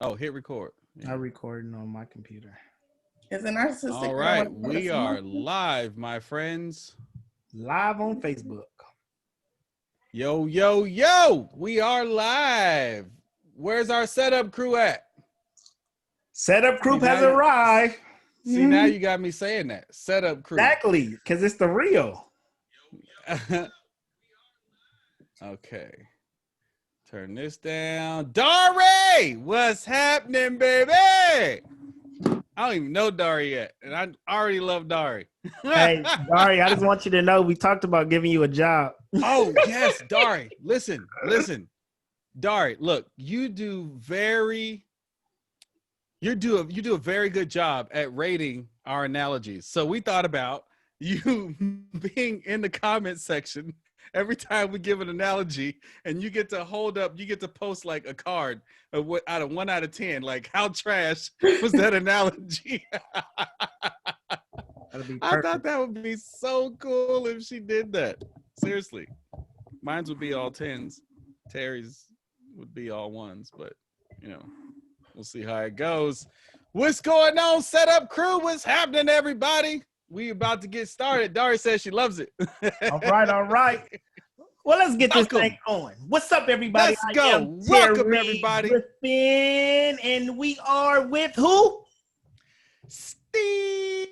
Oh, hit record. Yeah. I'm recording on my computer. Is it narcissistic? All right, we are live, my friends. Live on Facebook. Yo, yo, yo, we are live. Where's our setup crew at? Setup group has arrived. See, now you got me saying that. Setup crew. Exactly, because it's the real. Okay. Turn this down. Dari, what's happening, baby? I don't even know Dari yet, and I already love Dari. Hey, Dari, I just want you to know we talked about giving you a job. Oh, yes, Dari. Listen. Dari, look, you do a very good job at rating our analogies. So we thought about you being in the comment section every time we give an analogy, and you get to post like a card of what out of 1 out of 10, like how trash was that analogy? I thought that would be so cool if she did that. Seriously. Mine's would be all 10s. Terry's would be all 1s, but we'll see how it goes. What's going on, setup crew? What's happening, everybody? We about to get started. Dari says she loves it. All right. Well, let's get this thing going. What's up, everybody? Let's go. Welcome, everybody. Griffin, and we are with who? Steve.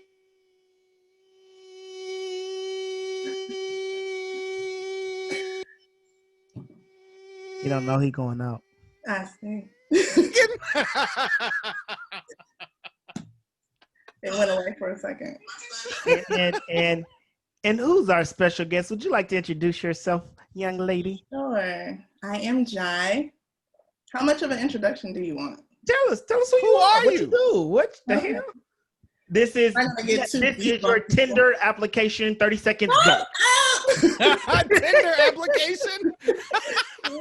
You don't know he going out. I see. It went away for a second. And who's our special guest? Would you like to introduce yourself, young lady? Sure. I am Jai. How much of an introduction do you want? Tell us who you are. What you do? What the hell? This is your Tinder application. 30 seconds go. Tinder application?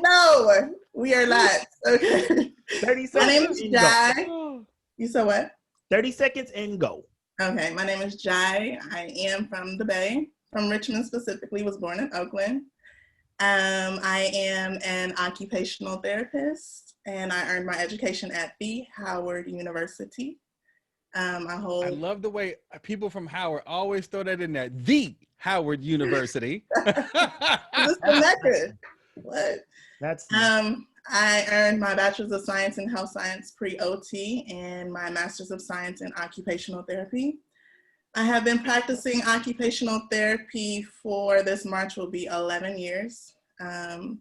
No, we are not. Okay. 30 seconds. My name is Jai. You said what? 30 seconds and go. Okay, my name is Jai. I am from the Bay, from Richmond specifically, was born in Oakland. I am an occupational therapist, and I earned my education at the Howard University. I love the way people from Howard always throw that in there. The Howard University. This is Mecca. What? That's I earned my Bachelor's of Science in Health Science pre-OT and my Master's of Science in Occupational Therapy. I have been practicing occupational therapy for this March will be 11 years. I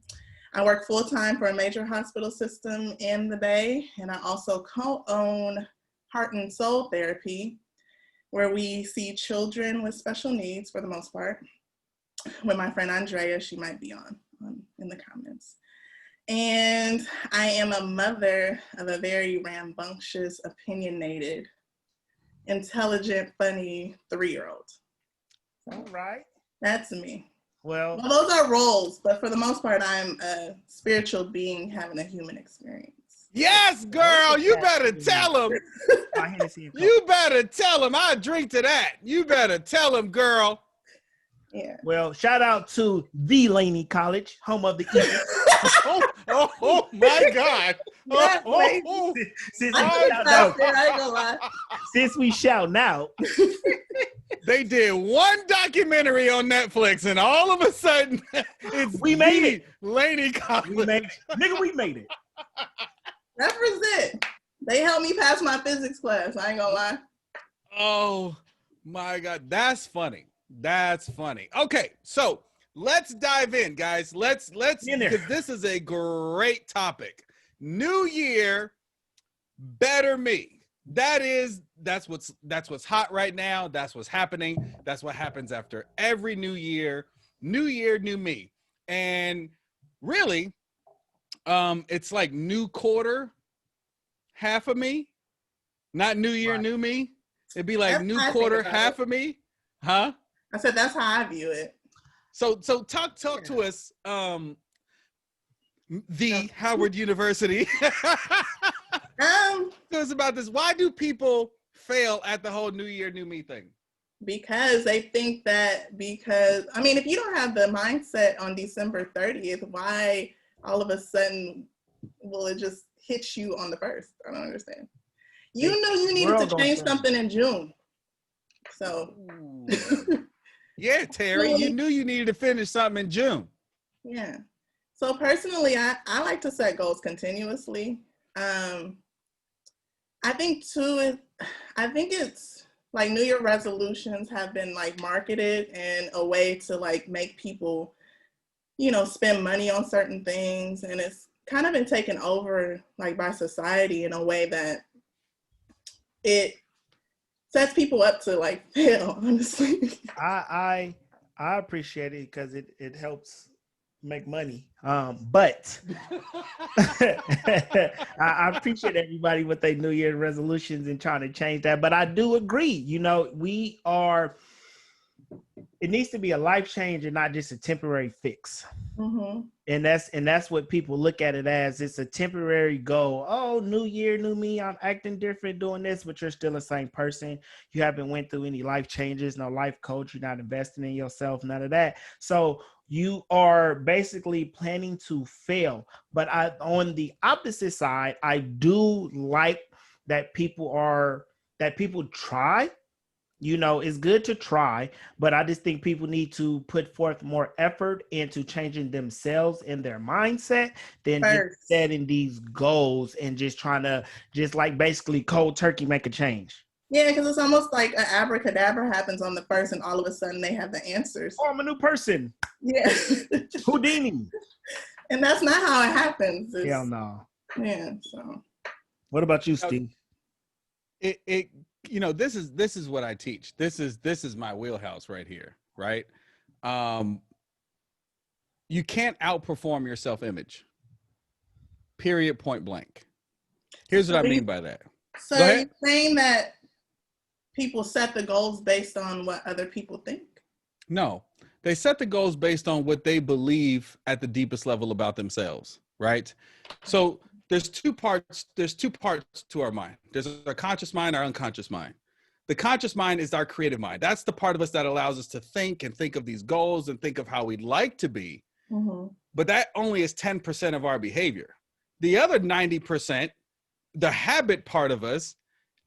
work full-time for a major hospital system in the Bay, and I also co-own Heart and Soul Therapy, where we see children with special needs for the most part. With my friend Andrea, she might be on in the comments. And I am a mother of a very rambunctious, opinionated, intelligent, funny 3-year-old. all right. That's me. Well, those are roles, but for the most part, I'm a spiritual being having a human experience. Yes, girl, you better tell him. You better tell him. I drink to that. You better tell him, girl. Yeah. Well, shout out to the Laney College, home of the Eagles. oh my God. Since we shout out. They did one documentary on Netflix, and all of a sudden, we made it. Laney College. We made it. Represent. They helped me pass my physics class. I ain't gonna lie. Oh my God, that's funny. That's funny. Okay, so let's dive in, guys. Let's because this is a great topic. New year, better me. That's what's hot right now. That's what's happening. That's what happens after every new year. New year, new me. And really, it's like new quarter, half of me. Not new year, new me. It'd be like new quarter, half of me. Huh? I said that's how I view it. So talk to us. The Howard University. It's about this. Why do people fail at the whole New Year, New Me thing? Because they think that if you don't have the mindset on December 30th, why all of a sudden will it just hits you on the first? I don't understand. You knew you needed to change something in June. So. Yeah, Terry, you knew you needed to finish something in June. Yeah. So personally, I like to set goals continuously. I think too, I think it's like New Year resolutions have been like marketed in a way to like make people, you know, spend money on certain things. And it's kind of been taken over like by society in a way that it sets people up to like fail, honestly. I appreciate it because it helps make money. But I appreciate everybody with their New Year resolutions and trying to change that. But I do agree, you know, it needs to be a life change and not just a temporary fix. Mm-hmm. And that's what people look at it as. It's a temporary goal. Oh, new year, new me. I'm acting different, doing this, but you're still the same person. You haven't went through any life changes, no life coach. You're not investing in yourself, none of that. So you are basically planning to fail. But on the opposite side, I do like that people try. You know, it's good to try, but I just think people need to put forth more effort into changing themselves and their mindset than just setting these goals and just trying to just like basically cold turkey make a change. Yeah, because it's almost like an abracadabra happens on the first and all of a sudden they have the answers. Oh, I'm a new person. Yeah. Houdini. And that's not how it happens. Hell no. Yeah, so. What about you, Steve? You know, this is what I teach. This is my wheelhouse right here, right? You can't outperform your self-image. Period, point blank. Here's what I mean by that. So are you saying that people set the goals based on what other people think? No, they set the goals based on what they believe at the deepest level about themselves, right? So there's two parts to our mind. There's our conscious mind, our unconscious mind. The conscious mind is our creative mind. That's the part of us that allows us to think of these goals and think of how we'd like to be. Mm-hmm. But that only is 10% of our behavior. The other 90%, the habit part of us,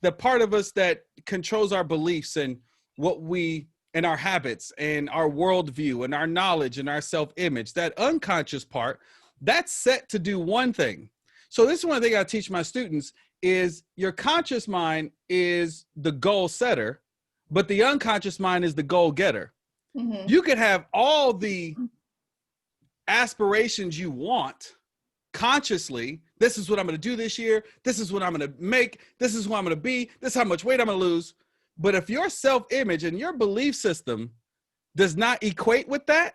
the part of us that controls our beliefs and and our habits and our worldview and our knowledge and our self-image, that unconscious part, that's set to do one thing. So this is one thing I teach my students is your conscious mind is the goal setter, but the unconscious mind is the goal getter. Mm-hmm. You could have all the aspirations you want consciously. This is what I'm going to do this year. This is what I'm going to make. This is who I'm going to be. This is how much weight I'm going to lose. But if your self-image and your belief system does not equate with that,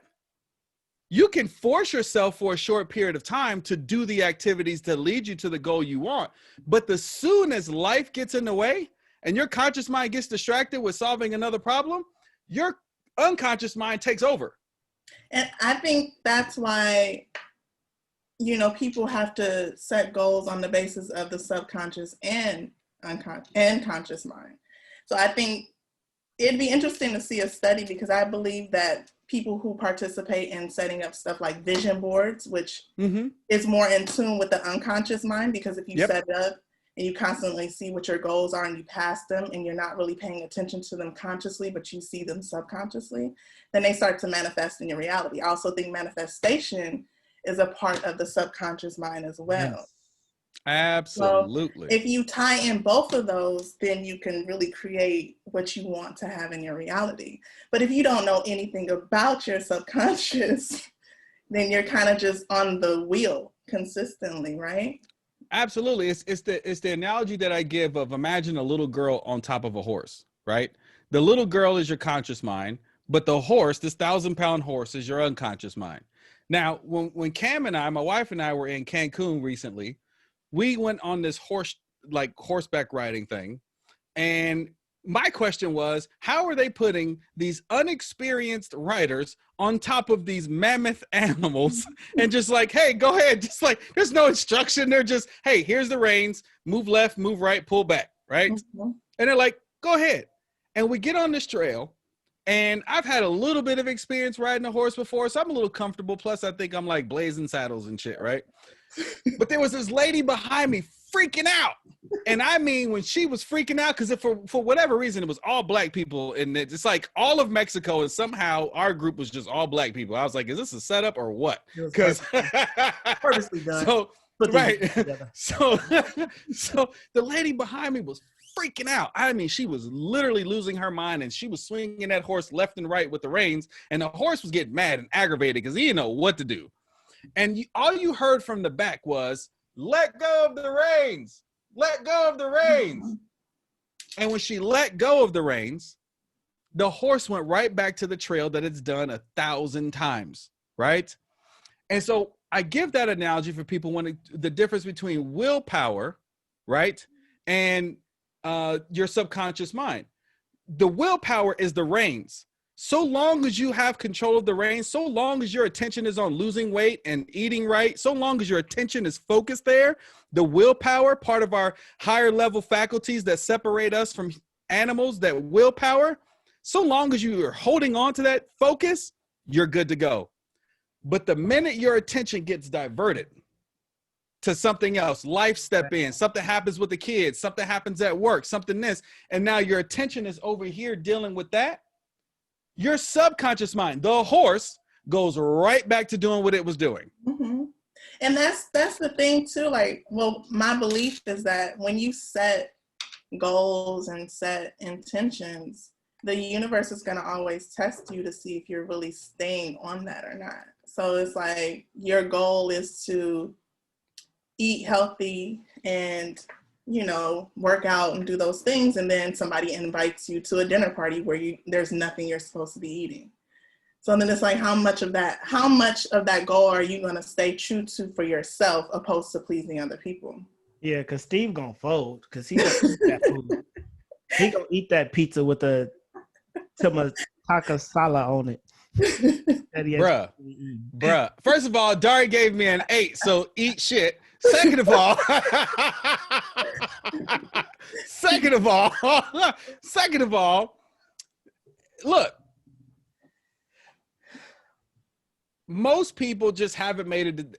you can force yourself for a short period of time to do the activities that lead you to the goal you want. But as soon as life gets in the way and your conscious mind gets distracted with solving another problem, your unconscious mind takes over. And I think that's why, you know, people have to set goals on the basis of the subconscious and conscious mind. So I think it'd be interesting to see a study because I believe that people who participate in setting up stuff like vision boards, which is more in tune with the unconscious mind, because if you set it up and you constantly see what your goals are and you pass them and you're not really paying attention to them consciously, but you see them subconsciously, then they start to manifest in your reality. I also think manifestation is a part of the subconscious mind as well. Yes. Absolutely. So if you tie in both of those, then you can really create what you want to have in your reality. But if you don't know anything about your subconscious, then you're kind of just on the wheel consistently, right? Absolutely. It's the analogy that I give of imagine a little girl on top of a horse, right? The little girl is your conscious mind, but the horse, this 1,000-pound horse, is your unconscious mind. Now, when Cam and I, my wife and I, were in Cancun recently, we went on this horseback riding thing. And my question was, how are they putting these unexperienced riders on top of these mammoth animals and just like, hey, go ahead. Just like, there's no instruction. They're just, hey, here's the reins, move left, move right, pull back, right? Mm-hmm. And they're like, go ahead. And we get on this trail. And I've had a little bit of experience riding a horse before, so I'm a little comfortable. Plus, I think I'm like blazing saddles and shit, right? But there was this lady behind me freaking out. And I mean, when she was freaking out, because for whatever reason, it was all black people. And it's like all of Mexico, and somehow our group was just all black people. I was like, is this a setup or what? Because purposely done. So, right. So the lady behind me was freaking out. I mean, she was literally losing her mind, and she was swinging that horse left and right with the reins. And the horse was getting mad and aggravated because he didn't know what to do. And all you heard from the back was, let go of the reins. Let go of the reins. And when she let go of the reins, the horse went right back to the trail that it's done 1,000 times, right? And so I give that analogy for people when the difference between willpower, right, and your subconscious mind. The willpower is the reins. So long as you have control of the reins, so long as your attention is on losing weight and eating right, so long as your attention is focused there, the willpower, part of our higher level faculties that separate us from animals, that willpower, so long as you are holding on to that focus, you're good to go. But the minute your attention gets diverted to something else, life step in, something happens with the kids, something happens at work, something this, and now your attention is over here dealing with that, your subconscious mind, the horse, goes right back to doing what it was doing. Mm-hmm. And that's the thing too. Like, well, my belief is that when you set goals and set intentions, the universe is going to always test you to see if you're really staying on that or not. So it's like your goal is to eat healthy and, you know, work out and do those things. And then somebody invites you to a dinner party where there's nothing you're supposed to be eating. So then it's like, how much of that goal are you going to stay true to for yourself opposed to pleasing other people? Yeah, because Steve going to fold because he going to eat that food. He going to eat that pizza with a taco salad on it. Bruh. First of all, Dari gave me an 8, so eat shit. Second of all, look, most people just haven't made it.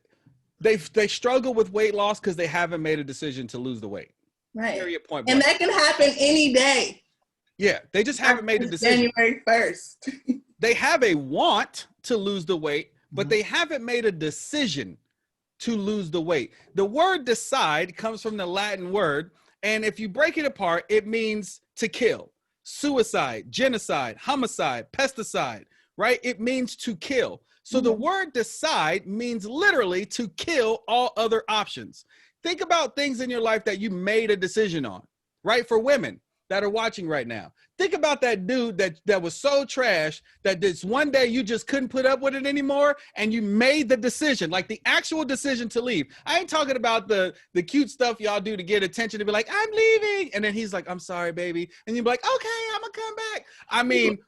They struggle with weight loss because they haven't made a decision to lose the weight. Right. Period, point and blank. that can happen any day. Yeah, they just haven't made a decision. January 1st. They have a want to lose the weight, but they haven't made a decision to lose the weight. The word decide comes from the Latin word, and if you break it apart, it means to kill. Suicide, genocide, homicide, pesticide, right? It means to kill. So the word decide means literally to kill all other options. Think about things in your life that you made a decision on, right? For women that are watching right now, think about that dude that was so trash that this one day you just couldn't put up with it anymore, and you made the decision, like the actual decision to leave. I ain't talking about the cute stuff y'all do to get attention, to be like, I'm leaving, and then he's like, I'm sorry, baby, and you're like, okay, I'm gonna come back. I mean,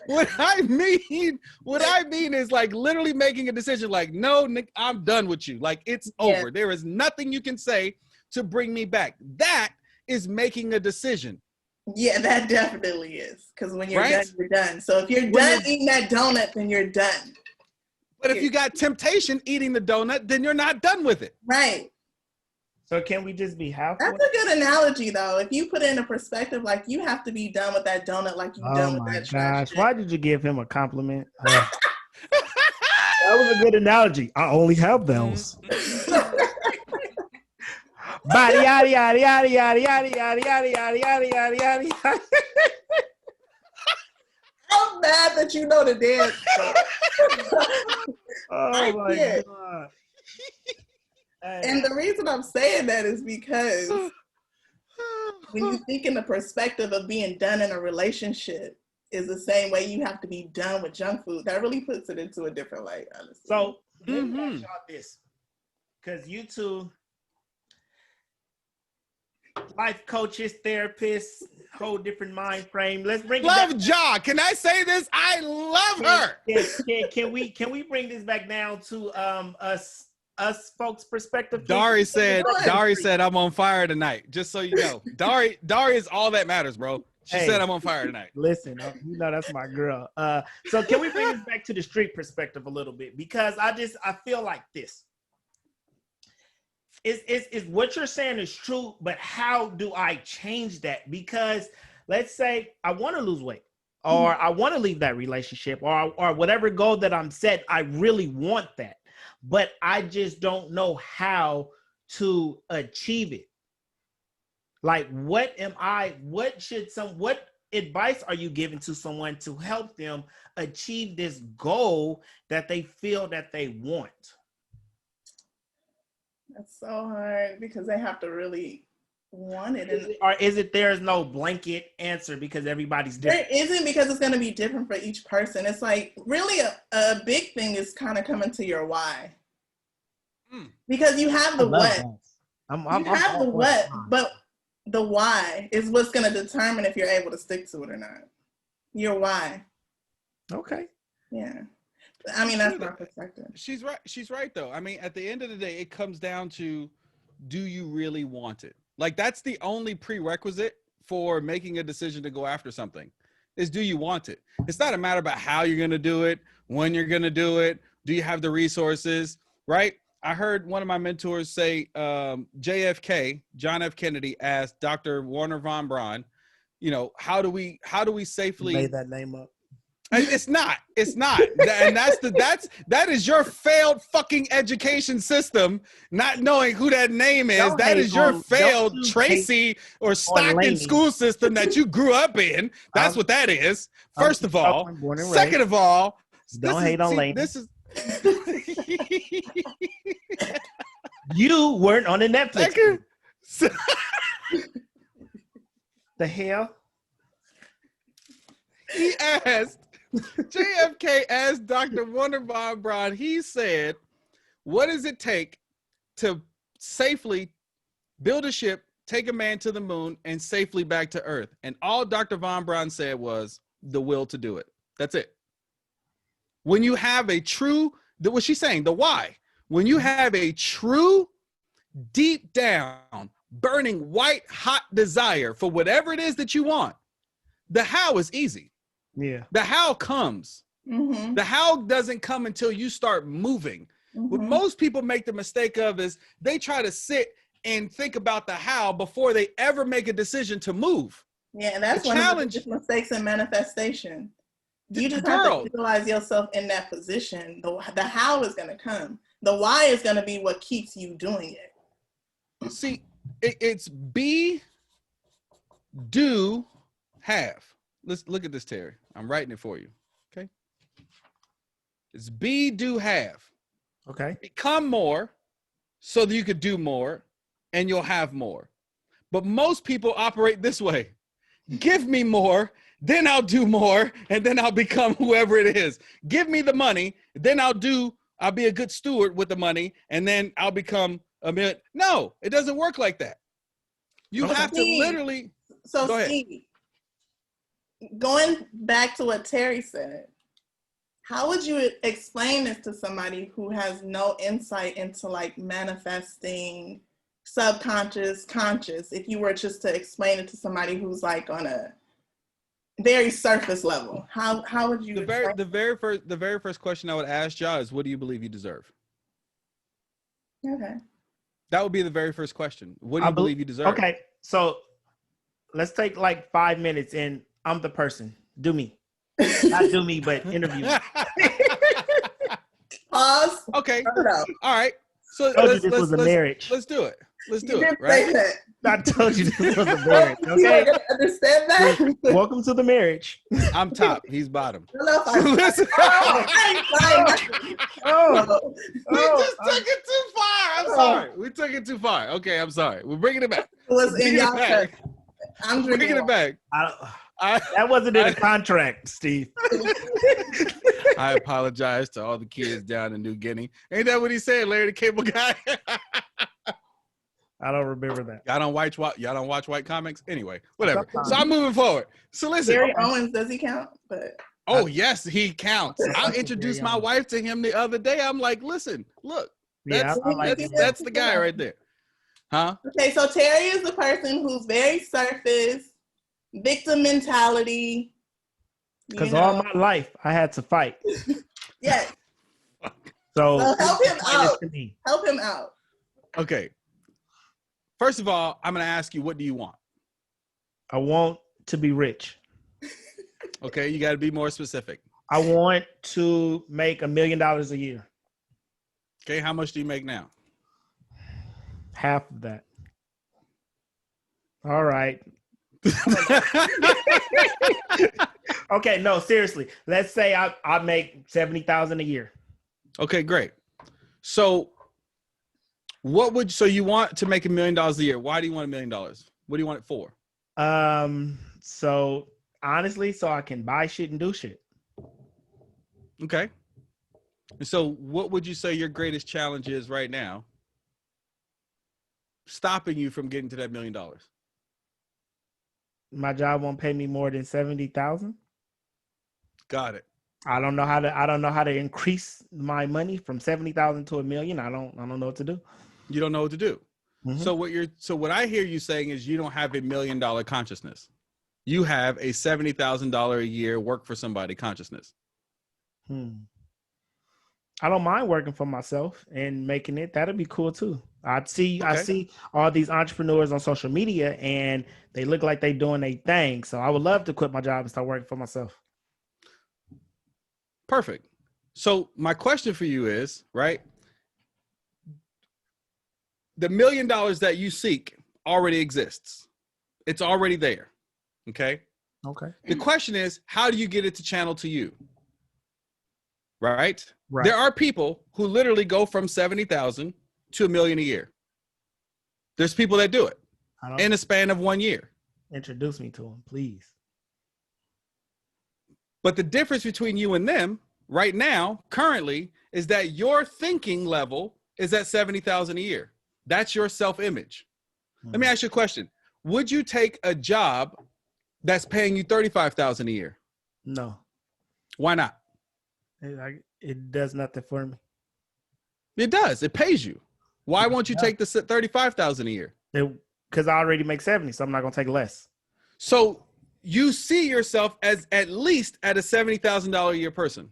what I mean is like literally making a decision, like, no, Nick, I'm done with you. Like, it's over. There is nothing you can say to bring me back. That is making a decision. Yeah, that definitely is. Because when you're done, you're done. So if you're done eating that donut, then you're done. But if you got temptation eating the donut, then you're not done with it. Right. So can we just be halfway? That's a good analogy, though. If you put it in a perspective, like you have to be done with that donut, like you're done with that trash. Why did you give him a compliment? That was a good analogy. I only have those. Body yada yada yada yada yada yada yada yada yada yada yada. I'm mad that you know the dance. Oh my God. And the reason I'm saying that is because when you think in the perspective of being done in a relationship is the same way you have to be done with junk food. That really puts it into a different light, honestly. So let me ask y'all this, because you two life coaches, therapists, whole different mind frame. Let's bring love Ja. Can I say this? I love her. Can we bring this back down to us folks' perspective? Dari said I'm on fire tonight. Just so you know, Dari is all that matters, bro. She said I'm on fire tonight. Listen, you know that's my girl. So can we bring this back to the street perspective a little bit? Because I feel like this. Is what you're saying is true, but how do I change that? Because let's say I want to lose weight, or I want to leave that relationship, or whatever goal that I'm set, I really want that, but I just don't know how to achieve it. Like, what advice are you giving to someone to help them achieve this goal that they feel that they want? That's so hard because they have to really want it. Or is it there's no blanket answer because everybody's different? There isn't, because it's going to be different for each person. It's like really a big thing is kind of coming to your why. Because you have the what. You have the what, but the why is what's going to determine if you're able to stick to it or not. Your why. Okay. Yeah. I mean, that's my perspective. She's right. She's right, though. I mean, at the end of the day, it comes down to, do you really want it? Like, that's the only prerequisite for making a decision to go after something, is do you want it? It's not a matter about how you're going to do it, when you're going to do it, do you have the resources, right? I heard one of my mentors say, JFK, John F. Kennedy, asked Dr. Warner von Braun, you know, how do we safely— made that name up. It's not. And that is your failed fucking education system, not knowing who that name is. That is your failed Tracy or Stockton school system that you grew up in. That's what that is. First of all. Second of all, don't hate on Lane. This is you weren't on the Netflix. The hell? He asked, JFK asked Dr. Warner von Braun, he said, what does it take to safely build a ship, take a man to the moon, and safely back to Earth? And all Dr. von Braun said was the will to do it. That's it. When you have a true, what she's saying, the why, when you have a true, deep down, burning, white hot desire for whatever it is that you want, the how is easy. Yeah. The how comes. Mm-hmm. The how doesn't come until you start moving. Mm-hmm. What most people make the mistake of is they try to sit and think about the how before they ever make a decision to move. Yeah, and that's one of the biggest mistakes in manifestation. You just have to visualize yourself in that position. The how is going to come. The why is going to be what keeps you doing it. See, it's be, do, have. Let's look at this, Terry. I'm writing it for you. Okay. It's be, do, have. Okay. Become more so that you could do more and you'll have more. But most people operate this way. Give me more, then I'll do more, and then I'll become whoever it is. Give me the money, then I'll be a good steward with the money, and then I'll become a million. No, it doesn't work like that. You have to literally. So Steve, going back to what Terry said, how would you explain this to somebody who has no insight into like manifesting subconscious, conscious, if you were just to explain it to somebody who's like on a very surface level? How would you— the very first question I would ask y'all is, what do you believe you deserve? Okay. That would be the very first question. What do you believe you deserve? Okay, so let's take like 5 minutes and I'm the person. Do me. Not do me, but interview me. Pause. Okay. All right. So this was a marriage. Let's do it. Let's do it. Right? I told you this was a marriage. Okay. You understand that? Welcome to the marriage. I'm top. He's bottom. We just took it too far. I'm sorry. We took it too far. Okay, I'm sorry. We're bringing it back. I'm bringing it back. That wasn't in the contract, Steve. I apologize to all the kids down in New Guinea. Ain't that what he said, Larry the Cable Guy? I don't remember that. Y'all don't watch white comics? Anyway, whatever. So I'm moving forward. So listen. Terry Owens, does he count? Oh, yes, he counts. I introduced my wife to him the other day. I'm like, listen, look. That's the guy right there. Huh? Okay, so Terry is the person who's very surface, victim mentality. Because all my life I had to fight. Yes. So help him out. Me. Help him out. Okay. First of all, I'm going to ask you, what do you want? I want to be rich. Okay, you got to be more specific. I want to make $1 million a year. Okay, how much do you make now? Half of that. All right. Okay, no, seriously. Let's say I make $70,000 a year. Okay, great. So so you want to make $1 million a year. Why do you want $1 million? What do you want it for? So honestly, so I can buy shit and do shit. Okay. And so what would you say your greatest challenge is right now, stopping you from getting to that $1 million? My job won't pay me more than 70,000. Got it. I don't know how to increase my money from 70,000 to $1 million. I don't know what to do. You don't know what to do. Mm-hmm. So what I hear you saying is you don't have $1 million consciousness. You have a $70,000 a year work for somebody consciousness. I don't mind working for myself and making it. That'd be cool too. I see all these entrepreneurs on social media and they look like they doing a thing. So I would love to quit my job and start working for myself. Perfect. So my question for you is, right? The $1 million that you seek already exists. It's already there. Okay. Okay. The question is, how do you get it to channel to you? Right. There are people who literally go from 70,000 to $1 million a year. There's people that do it in a span of 1 year. Introduce me to them, please. But the difference between you and them right now, currently, is that your thinking level is at 70,000 a year. That's your self-image. Let me ask you a question. Would you take a job that's paying you 35,000 a year? No. Why not? It does nothing for me. It does. It pays you. Why won't you take the 35,000 a year? Because I already make 70, so I'm not gonna take less. So you see yourself as at least at a $70,000 a year person.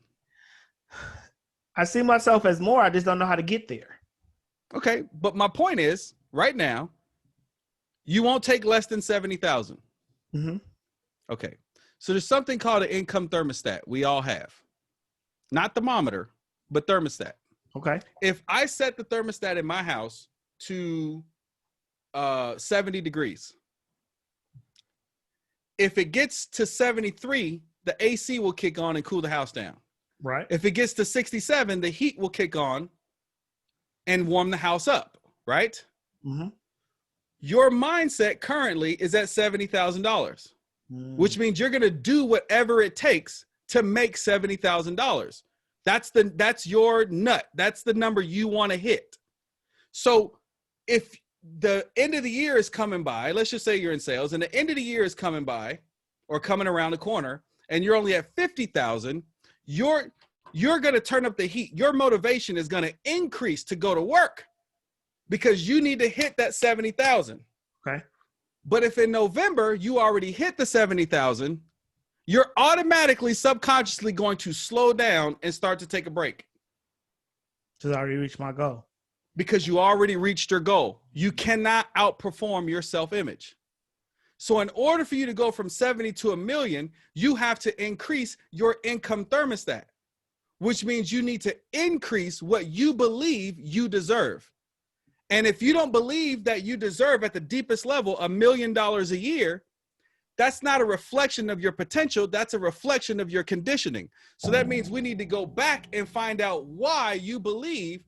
I see myself as more. I just don't know how to get there. Okay, but my point is, right now, you won't take less than 70,000. Mm-hmm. Okay, so there's something called an income thermostat. We all have, not thermometer, but thermostat. Okay. If I set the thermostat in my house to 70 degrees, if it gets to 73, the AC will kick on and cool the house down. Right. If it gets to 67, the heat will kick on and warm the house up, right? Mm-hmm. Your mindset currently is at $70,000, which means you're going to do whatever it takes to make $70,000. That's your nut. That's the number you want to hit. So if the end of the year is coming by, let's just say you're in sales and the end of the year is coming by or coming around the corner and you're only at 50,000, you're going to turn up the heat. Your motivation is going to increase to go to work because you need to hit that 70,000. Okay. But if in November you already hit the 70,000, you're automatically subconsciously going to slow down and start to take a break. Because I already reached my goal. Because you already reached your goal. You cannot outperform your self-image. So in order for you to go from 70 to $1 million, you have to increase your income thermostat, which means you need to increase what you believe you deserve. And if you don't believe that you deserve at the deepest level $1 million a year, that's not a reflection of your potential. That's a reflection of your conditioning. So that means we need to go back and find out why you believe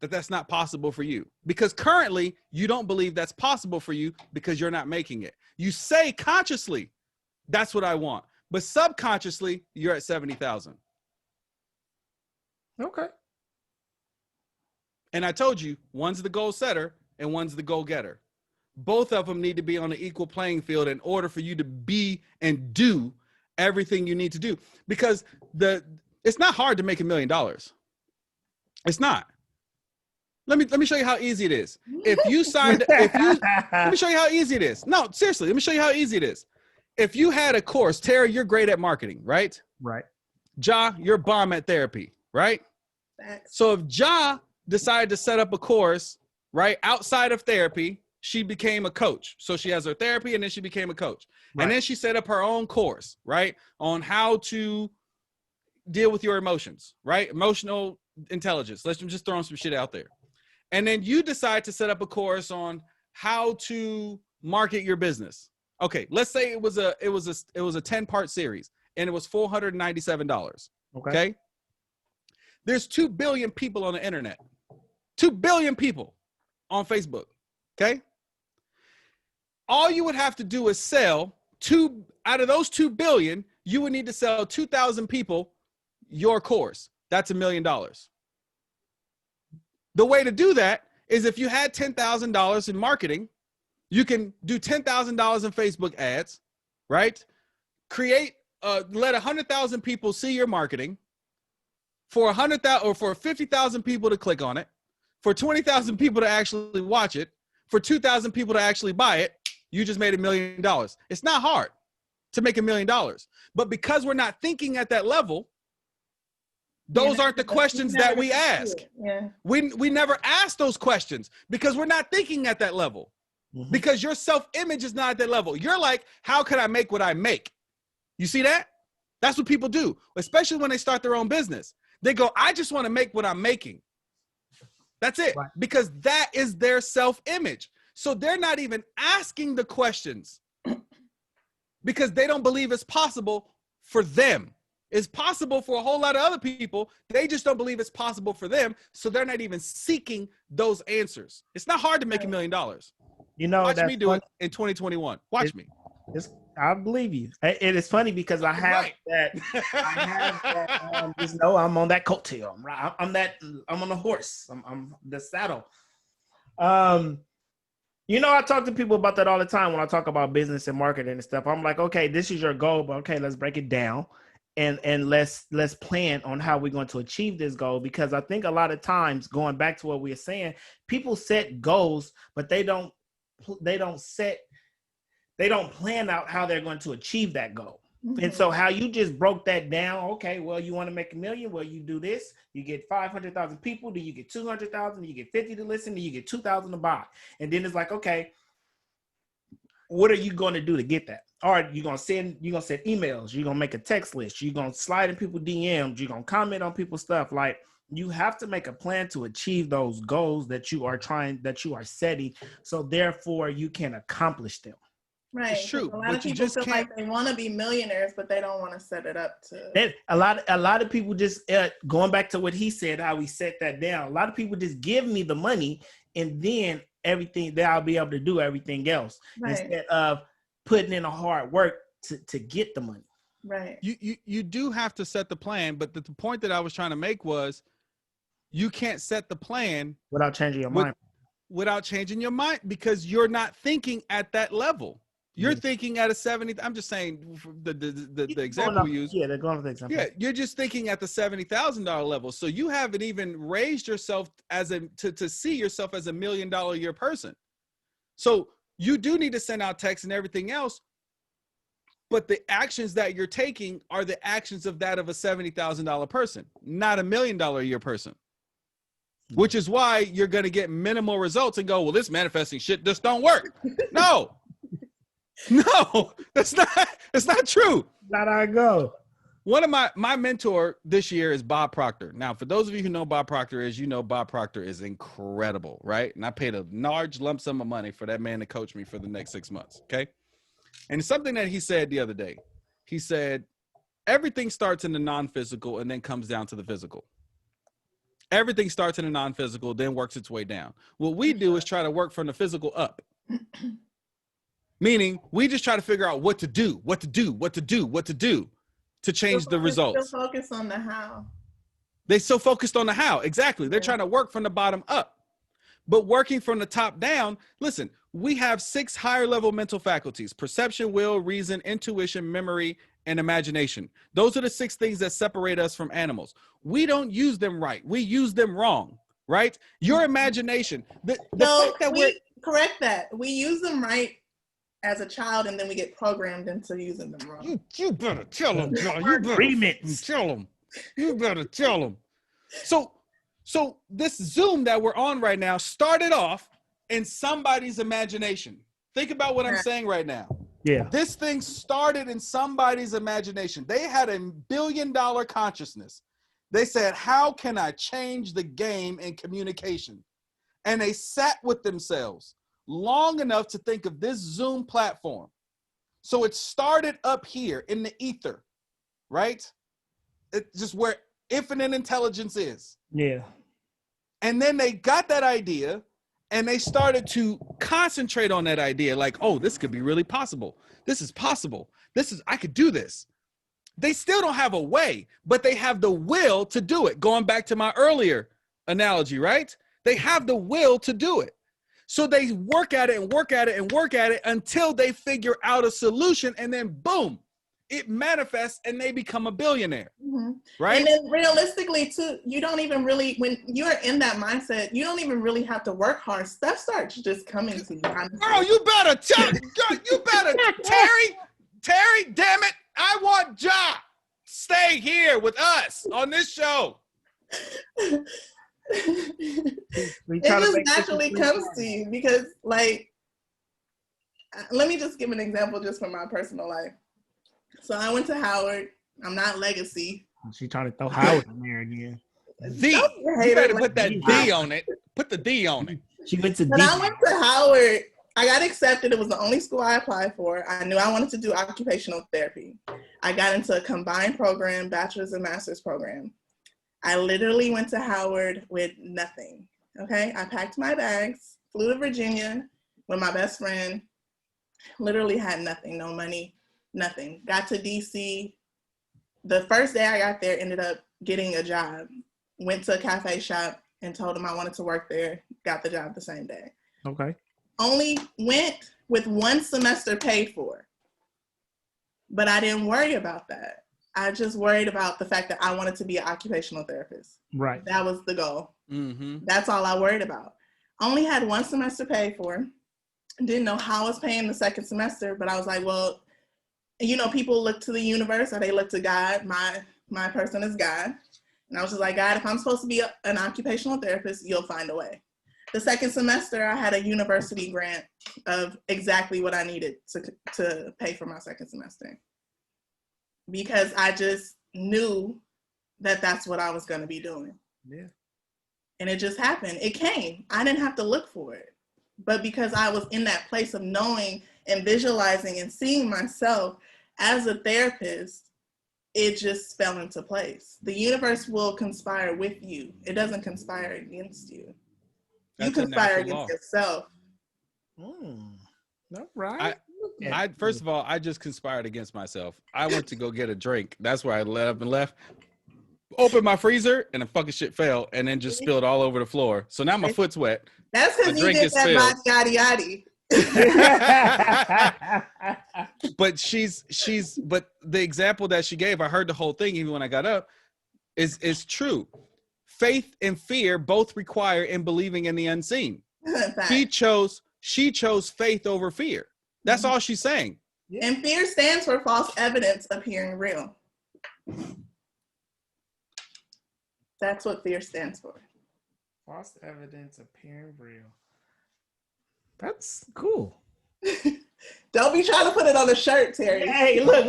that that's not possible for you. Because currently you don't believe that's possible for you because you're not making it. You say consciously, that's what I want. But subconsciously, you're at 70,000. Okay. And I told you, one's the goal setter and one's the goal getter. Both of them need to be on an equal playing field in order for you to be and do everything you need to do. Because it's not hard to make $1 million. It's not. Let me show you how easy it is. If you signed, let me show you how easy it is. No, seriously, let me show you how easy it is. If you had a course, Tara, you're great at marketing, right? Right. Ja, you're bomb at therapy, right? Thanks. So if Ja decided to set up a course, right, outside of therapy, she became a coach. So she has her therapy and then she became a coach. Right. And then she set up her own course, right, on how to deal with your emotions, right? Emotional intelligence. Let's just throw some shit out there. And then you decide to set up a course on how to market your business. Okay, let's say it was a 10-part series and it was $497. Okay. There's 2 billion people on the internet. 2 billion people on Facebook. Okay. All you would have to do is sell out of those 2 billion, you would need to sell 2,000 people your course. That's $1 million. The way to do that is if you had $10,000 in marketing, you can do $10,000 in Facebook ads, right? Let 100,000 people see your marketing, for 100,000 or for 50,000 people to click on it, for 20,000 people to actually watch it, for 2,000 people to actually buy it, you just made $1 million. It's not hard to make $1 million, but because we're not thinking at that level, those aren't the questions that we ask. Yeah. We never ask those questions because we're not thinking at that level. Mm-hmm. Because your self-image is not at that level. You're like, how could I make what I make? You see that? That's what people do, especially when they start their own business. They go, I just want to make what I'm making. That's it. Right. Because that is their self-image. So they're not even asking the questions because they don't believe it's possible for them. It's possible for a whole lot of other people. They just don't believe it's possible for them. So they're not even seeking those answers. It's not hard to make $1 million. You know, watch me do it in 2021. Watch me. I believe you. It is funny because I have that. I have that. Just know I'm on that coattail. I'm on the horse. I'm the saddle. You know, I talk to people about that all the time when I talk about business and marketing and stuff. I'm like, okay, this is your goal, but okay, let's break it down. And let's plan on how we're going to achieve this goal, because I think a lot of times, going back to what we were saying, people set goals, but they don't plan out how they're going to achieve that goal. Mm-hmm. And so how you just broke that down, okay, well, you want to make $1 million, well, you do this, you get 500,000 people, do you get 200,000, you get 50 to listen, do you get 2,000 to buy? And then it's like, okay, what are you going to do to get that? All right, you're gonna send emails, you're gonna make a text list, you're gonna slide in people's DMs, you're gonna comment on people's stuff. Like, you have to make a plan to achieve those goals that you are setting, so therefore you can accomplish them. Right. It's true. A lot of people feel like they want to be millionaires, but they don't want to set it up to. A lot of people just going back to what he said, how we set that down. A lot of people just give me the money, and then I'll be able to do everything else, instead of putting in a hard work to get the money. Right. You do have to set the plan, but the point that I was trying to make was you can't set the plan without changing your mind. Without changing your mind, because you're not thinking at that level. You're thinking at a 70. I'm just saying the example we use. Yeah, they're going with the example. Yeah, you're just thinking at the $70,000 level. So you haven't even raised yourself to see yourself as $1 million a year person. So you do need to send out texts and everything else, but the actions that you're taking are the actions of that of a $70,000 person, not $1 million a year person. Which is why you're going to get minimal results and go, well, this manifesting shit just don't work. No, that's not true. Not how I go. One of my mentor this year is Bob Proctor. Now, for those of you who know Bob Proctor is, you know Bob Proctor is incredible, right? And I paid a large lump sum of money for that man to coach me for the next 6 months, okay? And it's something that he said the other day. He said, everything starts in the non-physical and then comes down to the physical. Everything starts in the non-physical, then works its way down. What we do is try to work from the physical up. Meaning, we just try to figure out what to do to change the results. Still focused on the how. They so focused on the how. Exactly. They're trying to work from the bottom up. But working from the top down, listen, we have 6 higher level mental faculties: perception, will, reason, intuition, memory, and imagination. Those are the 6 things that separate us from animals. We don't use them right. We use them wrong, right? Your imagination. The No, fact that we correct that. We use them right as a child, and then we get programmed into using them wrong. You better tell them, John. You better Remix. tell them. You better tell them. So this Zoom that we're on right now started off in somebody's imagination. Think about what I'm saying right now. Yeah. This thing started in somebody's imagination. They had $1 billion consciousness. They said, how can I change the game in communication? And they sat with themselves long enough to think of this Zoom platform. So it started up here in the ether, right? It's just where infinite intelligence is. Yeah. And then they got that idea and they started to concentrate on that idea. Like, oh, this could be really possible. This is possible. I could do this. They still don't have a way, but they have the will to do it. Going back to my earlier analogy, right? They have the will to do it. So they work at it and work at it and work at it until they figure out a solution, and then boom, it manifests and they become a billionaire. Mm-hmm. Right? And then realistically too, you don't even really, when you're in that mindset, you don't even really have to work hard. Stuff starts just coming to you. Girl, you better Terry, damn it. I want Ja. Stay here with us on this show. It just naturally comes to you because, like, let me just give an example just from my personal life. So I went to Howard. I'm not legacy. She trying to throw Howard in there again. You better put that D on it. Put the D on it. She went to D. When I went to Howard, I got accepted. It was the only school I applied for. I knew I wanted to do occupational therapy. I got into a combined program, bachelor's and master's program. I literally went to Howard with nothing, okay? I packed my bags, flew to Virginia with my best friend, literally had nothing, no money, nothing. Got to DC. The first day I got there, ended up getting a job. Went to a cafe shop and told them I wanted to work there. Got the job the same day. Okay. Only went with one semester paid for. But I didn't worry about that. I just worried about the fact that I wanted to be an occupational therapist. Right. That was the goal. Mm-hmm. That's all I worried about. Only had one semester paid for. Didn't know how I was paying the second semester, but I was like, well, you know, people look to the universe or they look to God. My person is God. And I was just like, God, if I'm supposed to be an occupational therapist, you'll find a way. The second semester, I had a university grant of exactly what I needed to pay for my second semester. Because I just knew that that's what I was going to be doing. Yeah. And it just happened. It came. I didn't have to look for it. But because I was in that place of knowing and visualizing and seeing myself as a therapist, it just fell into place. The universe will conspire with you. It doesn't conspire against you. You conspire against yourself. All right. I first of all, I just conspired against myself. I went to go get a drink. That's where I left. Opened my freezer and the fucking shit fell and then just spilled all over the floor. So now my foot's wet. That's because you did that yaddy yaddy. But the example that she gave, I heard the whole thing even when I got up, is true. Faith and fear both require in believing in the unseen. She chose faith over fear. That's all she's saying. And fear stands for false evidence appearing real. That's what fear stands for. False evidence appearing real. That's cool. Don't be trying to put it on a shirt, Terry. Hey, look.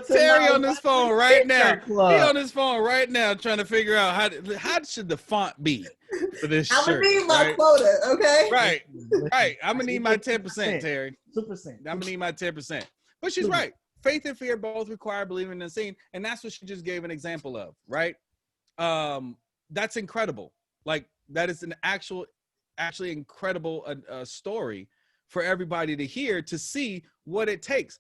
Terry on this phone right now. He on his phone right now trying to figure out how should the font be for this shirt. I'm going to need my quota, okay? Right. I'm going to need my 10%, Terry. 2%. I'm going to need my 10%. But she's right. Faith and fear both require believing in the unseen. And that's what she just gave an example of, right? That's incredible. Like, that is an actually incredible story for everybody to hear, to see what it takes.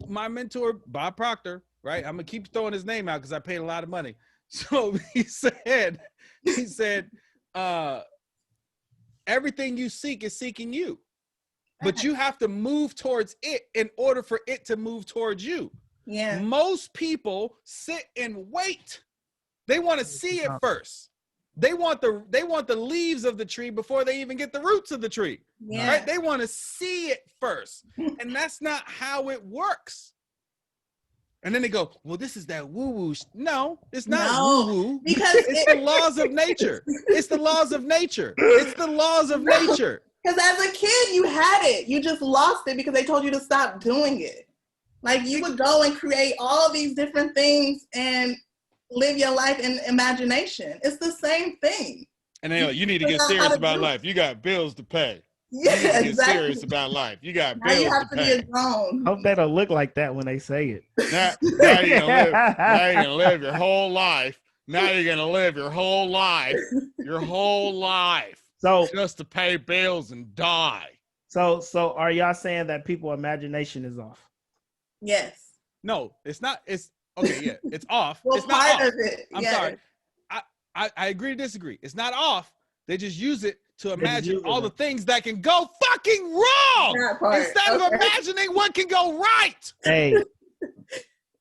My mentor, Bob Proctor, right? I'm gonna keep throwing his name out because I paid a lot of money. So he said, everything you seek is seeking you, but you have to move towards it in order for it to move towards you. Yeah. Most people sit and wait. They want to see it first. They want the leaves of the tree before they even get the roots of the tree. Yeah. Right? They want to see it first. And that's not how it works. And then they go, well, this is that woo-woo. No, it's not woo-woo. Because it's the laws of nature. It's the laws of nature. It's the laws of nature. Because as a kid, you had it. You just lost it because they told you to stop doing it. Like, you would go and create all these different things and live your life in imagination. It's the same thing. And then you need to get serious about life. You got bills to pay. Yeah, you need to exactly. get serious about life. You got now bills you have to pay. be a grown. Hope they don't look like that when they say it. Now you're gonna live your whole life. Now you're gonna live your whole life. So just to pay bills and die. So are y'all saying that people's imagination is off? Yes. No, it's not. It's okay. Yeah, it's off. Well, it's not part off. of it. I'm sorry. I agree to disagree. It's not off. They just use it to imagine all the things that can go fucking wrong instead of imagining what can go right. Hey,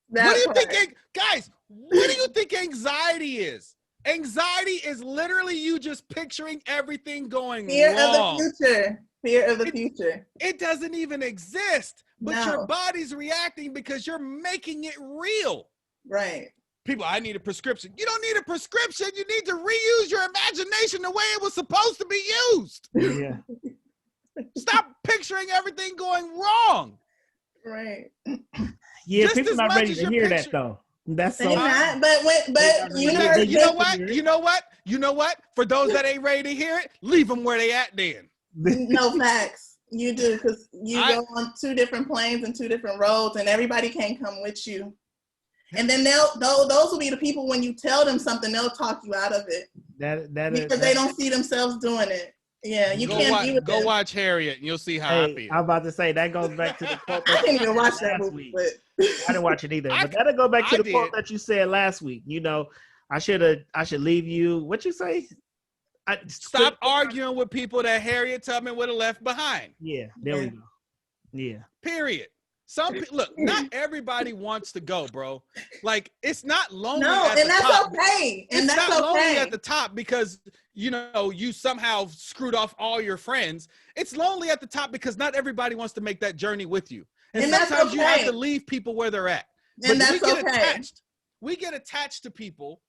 what do you think, guys? What do you think anxiety is? Anxiety is literally you just picturing everything going Fear wrong. of the future. Fear of the future. It doesn't even exist, but No. your body's reacting because you're making it real. Right. People, I need a prescription. You don't need a prescription. You need to reuse your imagination the way it was supposed to be used. yeah. Stop picturing everything going wrong. Right. Yeah, Just people as not much ready as to your hear picture- that though. That's They so. not, but You know what? For those that ain't ready to hear it, leave them where they at then. No facts. You do, because you go on two different planes and two different roads, and everybody can't come with you. And then those will be the people, when you tell them something, they'll talk you out of it. Because they don't see themselves doing it. Yeah, you can't be with them. Go watch Harriet, and you'll see how I feel. I'm about to say that goes back to the quote. I didn't even watch that movie, but I didn't watch it either. But that'll go back to the quote that you said last week. You know, I should leave you. What you say? Stop arguing with people that Harriet Tubman would have left behind. Yeah, there we go. Yeah. Period. Look, not everybody wants to go, bro. Like, it's not lonely. No, and that's top. okay. And it's that's not okay. lonely at the top because you somehow screwed off all your friends. It's lonely at the top because not everybody wants to make that journey with you. And sometimes you have to leave people where they're at. And but we get attached to people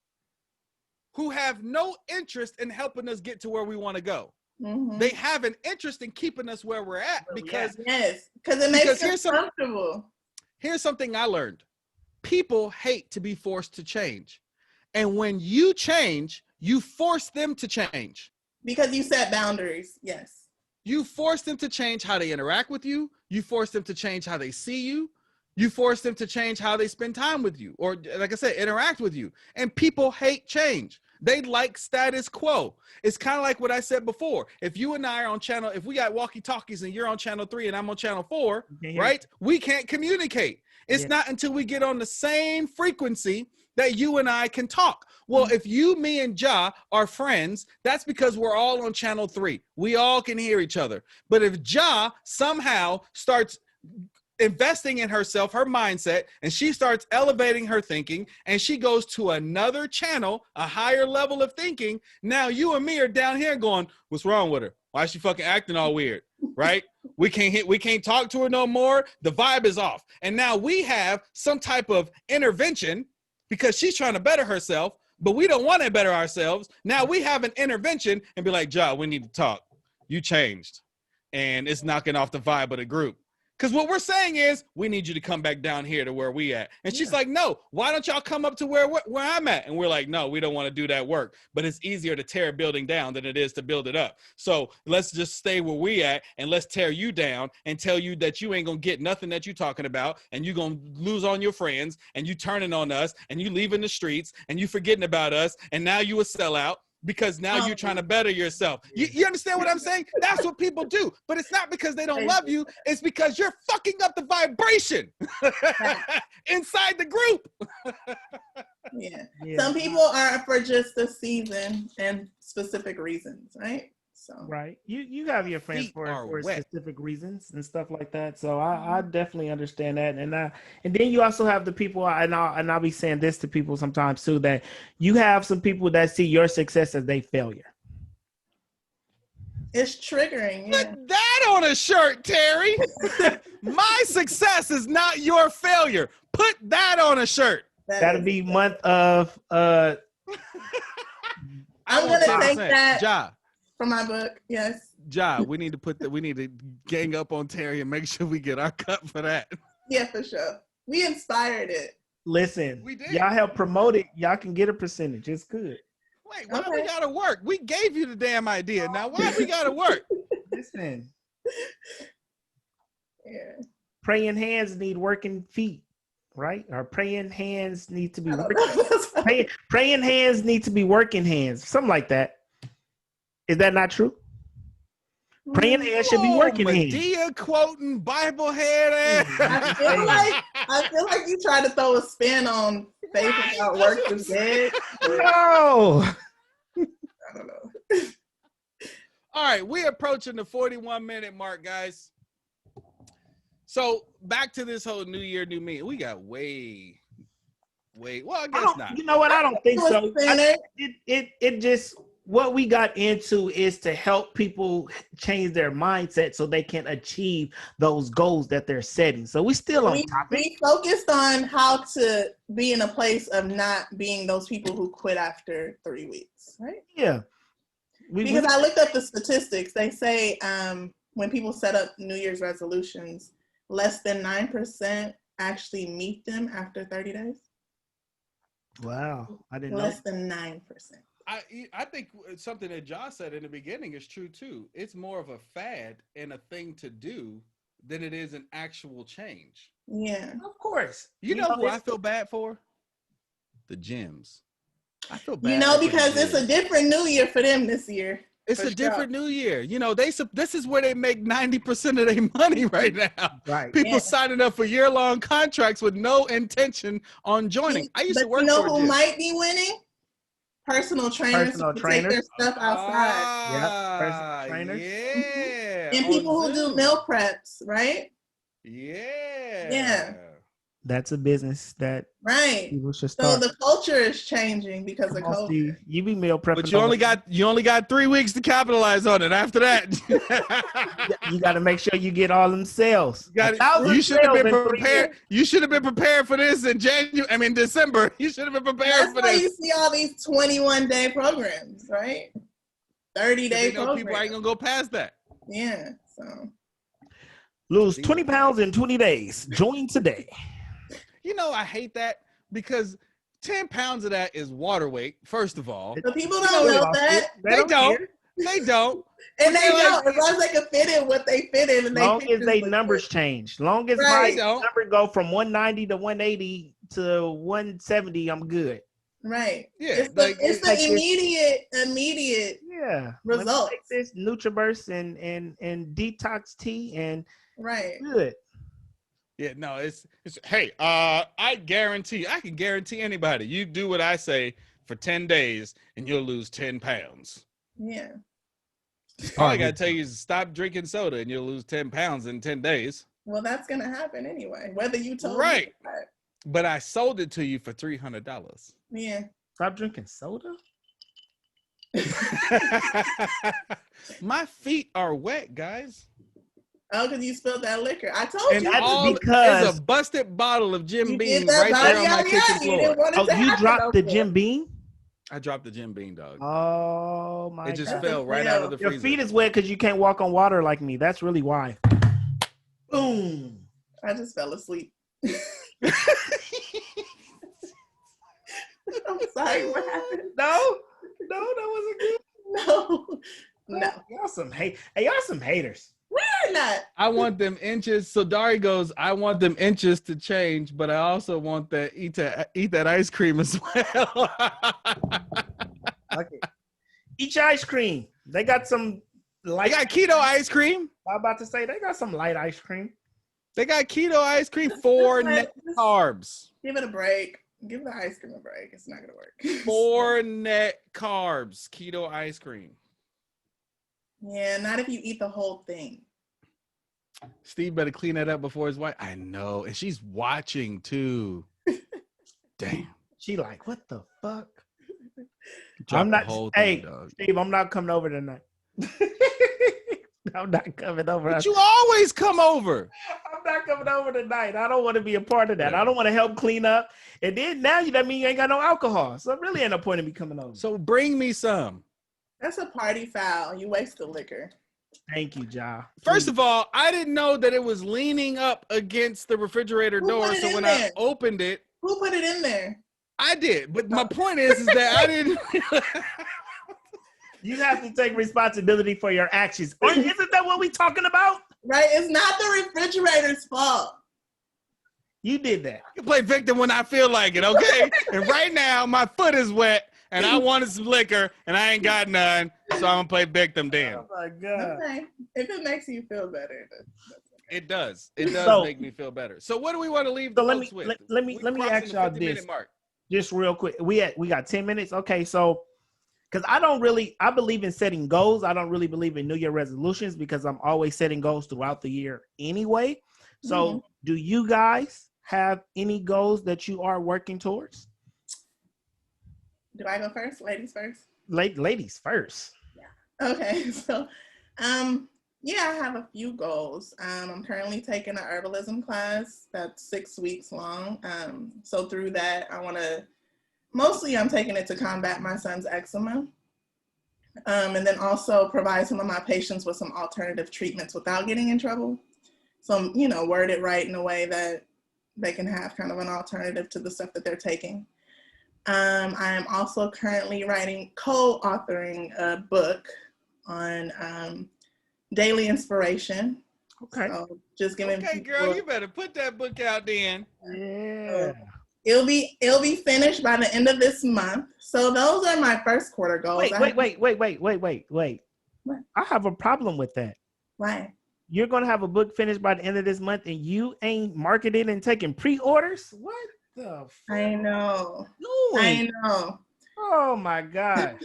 who have no interest in helping us get to where we want to go. Mm-hmm. They have an interest in keeping us where we're at because it makes us comfortable. Here's something I learned. People hate to be forced to change. And when you change, you force them to change. Because you set boundaries, yes. You force them to change how they interact with you. You force them to change how they see you. You force them to change how they spend time with you, or like I said, interact with you. And people hate change. They like status quo. It's kind of like what I said before. If you and I are on channel, if we got walkie-talkies and you're on channel 3 and I'm on channel 4, right? We can't communicate. It's not until we get on the same frequency that you and I can talk. Well, if you, me, and Ja are friends, that's because we're all on channel 3. We all can hear each other. But if Ja somehow starts investing in herself, her mindset, and she starts elevating her thinking, and she goes to another channel, a higher level of thinking, now you and me are down here going, what's wrong with her? Why is she fucking acting all weird? Right? We can't talk to her no more. The vibe is off. And now we have some type of intervention because she's trying to better herself, but we don't want to better ourselves. Now we have an intervention and be like, Ja, we need to talk. You changed. And it's knocking off the vibe of the group. Because what we're saying is, we need you to come back down here to where we at. And she's like, no, why don't y'all come up to where I'm at? And we're like, no, we don't want to do that work. But it's easier to tear a building down than it is to build it up. So let's just stay where we at and let's tear you down and tell you that you ain't going to get nothing that you talking about. And you're going to lose on your friends and you turning on us and you leaving the streets and you forgetting about us. And now you a sellout. Because now you're trying to better yourself. You understand what I'm saying? That's what people do. But it's not because they don't love you. It's because you're fucking up the vibration inside the group. Yeah. Some people are for just a season and specific reasons, right? So right, you have your friends Feet for are wet. specific reasons and stuff like that. So I definitely understand that, and then you also have the people, and I'll be saying this to people sometimes too, that you have some people that see your success as their failure. it's triggering. Yeah. Put that on a shirt, Terry. My success is not your failure. Put that on a shirt. That'll be month of I'm gonna take 10%. that Ja, for my book. Yes. Ja, we need to gang up on Terry and make sure we get our cut for that. Yeah, for sure. We inspired it. Listen, We did. y'all help promote it. Y'all can get a percentage. It's good. Wait, why we gotta work? We gave you the damn idea. Now why we gotta work? Listen, Yeah. praying hands need working feet, right? Or praying hands need to be I don't working. know. Praying hands need to be working hands. Something like that. Is that not true? Praying hands should be working hands. Medea quoting Bible head ass. I feel like you try to throw a spin on faith without works is dead. No. I don't know. All right, we're approaching the 41-minute mark, guys. So back to this whole New Year, New Me. We got way. Well, I guess not. You know what? I don't think so. It just, what we got into is to help people change their mindset so they can achieve those goals that they're setting. So we still on topic. We focused on how to be in a place of not being those people who quit after 3 weeks, right? Yeah. Because I looked up the statistics. They say when people set up New Year's resolutions, less than 9% actually meet them after 30 days. Wow. I didn't know. Less than 9%. I think something that Josh said in the beginning is true too. It's more of a fad and a thing to do than it is an actual change. Yeah. Of course. You know who I feel bad for? The gyms. I feel bad. You know, because it's a different New Year for them this year. It's a different New Year. You know, this is where they make 90% of their money right now. Right. People signing up for year-long contracts with no intention on joining. I used to work for a gym. You know who might be winning? Personal trainers who take their stuff outside. Yeah, personal trainers. Yeah. And people who do meal preps, right? Yeah. Yeah. That's a business that people should start. So the culture is changing because of COVID. Steve, you be meal prepping. But you only got 3 weeks to capitalize on it. After that, you got to make sure you get all them sales. You should have been prepared. You should have been prepared for this in December. You should have been prepared for this. That's why you see all these 21-day programs, right? 30-day programs. People ain't gonna go past that. Yeah. So lose 20 pounds in 20 days. Join today. You know, I hate that because 10 pounds of that is water weight, first of all. But people don't know that. They don't. They don't. And they don't. As long as they can fit in what they fit in. And long as they numbers change. Long as my number go from 190 to 180 to 170, I'm good. Right. Yeah. It's the immediate results. Take this NutriBurst and detox tea and good. Yeah, no, it's hey, I can guarantee anybody, you do what I say for 10 days and you'll lose 10 pounds. Yeah. All I gotta tell you is stop drinking soda and you'll lose 10 pounds in 10 days. Well, that's gonna happen anyway, whether you told me. Right. But I sold it to you for $300. Yeah. Stop drinking soda? My feet are wet, guys. Oh, because you spilled that liquor. I told you. That's because there's a busted bottle of Jim Beam right there on my kitchen floor. You dropped the Jim Beam? I dropped the Jim Beam, dog. Oh my God. It just fell right out of the freezer. Your feet is wet because you can't walk on water like me. That's really why. Boom. I just fell asleep. I'm sorry, what happened? No, that wasn't good. No. Y'all some haters. We're not. I want them inches. So Dari goes, I want them inches to change, but I also want that eat that ice cream as well. Okay. Eat your ice cream. They got some light. They got keto ice cream. I'm about to say they got some light ice cream. They got keto ice cream, 4 net carbs. Give it a break. Give the ice cream a break. It's not gonna work. 4 net carbs, keto ice cream. Yeah, not if you eat the whole thing. Steve better clean that up before his wife. I know. And she's watching too. Damn. She like, what the fuck? Drop I'm not. the whole Hey, thing, dog. Steve, I'm not coming over tonight. I'm not coming over. But you always come over. I'm not coming over tonight. I don't want to be a part of that. Whatever. I don't want to help clean up. And then now that means you ain't got no alcohol. So it really ain't no point in me coming over. So bring me some. That's a party foul. You waste the liquor. Thank you, Ja. First of all, I didn't know that it was leaning up against the refrigerator door. So when I opened it, who put it in there? I did. But my point is that I didn't. You have to take responsibility for your actions. Or isn't that what we talking about? Right? It's not the refrigerator's fault. You did that. I can play victim when I feel like it, okay? And right now, my foot is wet, and I wanted some liquor, and I ain't got none, so I'm going to play victim then. Oh, my God. Okay. If it makes you feel better, that's okay. It does. It does make me feel better. So what do we want to leave the folks with? Let me ask y'all this. Just real quick. We got 10 minutes. Okay, so because I believe in setting goals. I don't really believe in New Year resolutions because I'm always setting goals throughout the year anyway. So do you guys have any goals that you are working towards? Do I go first? Ladies first? Ladies first. Yeah. Okay. So, yeah, I have a few goals. I'm currently taking an herbalism class that's 6 weeks long. So through that, I'm taking it to combat my son's eczema. And then also provide some of my patients with some alternative treatments without getting in trouble. So, word it right in a way that they can have kind of an alternative to the stuff that they're taking. I am also currently co-authoring a book on daily inspiration. Okay. So just giving. Okay, girl, you better put that book out then. Yeah. It'll be finished by the end of this month. So those are my first quarter goals. Wait. What? I have a problem with that. Why? You're going to have a book finished by the end of this month and you ain't marketing and taking pre-orders? What the fuck? I know. Doing? I know. Oh my God.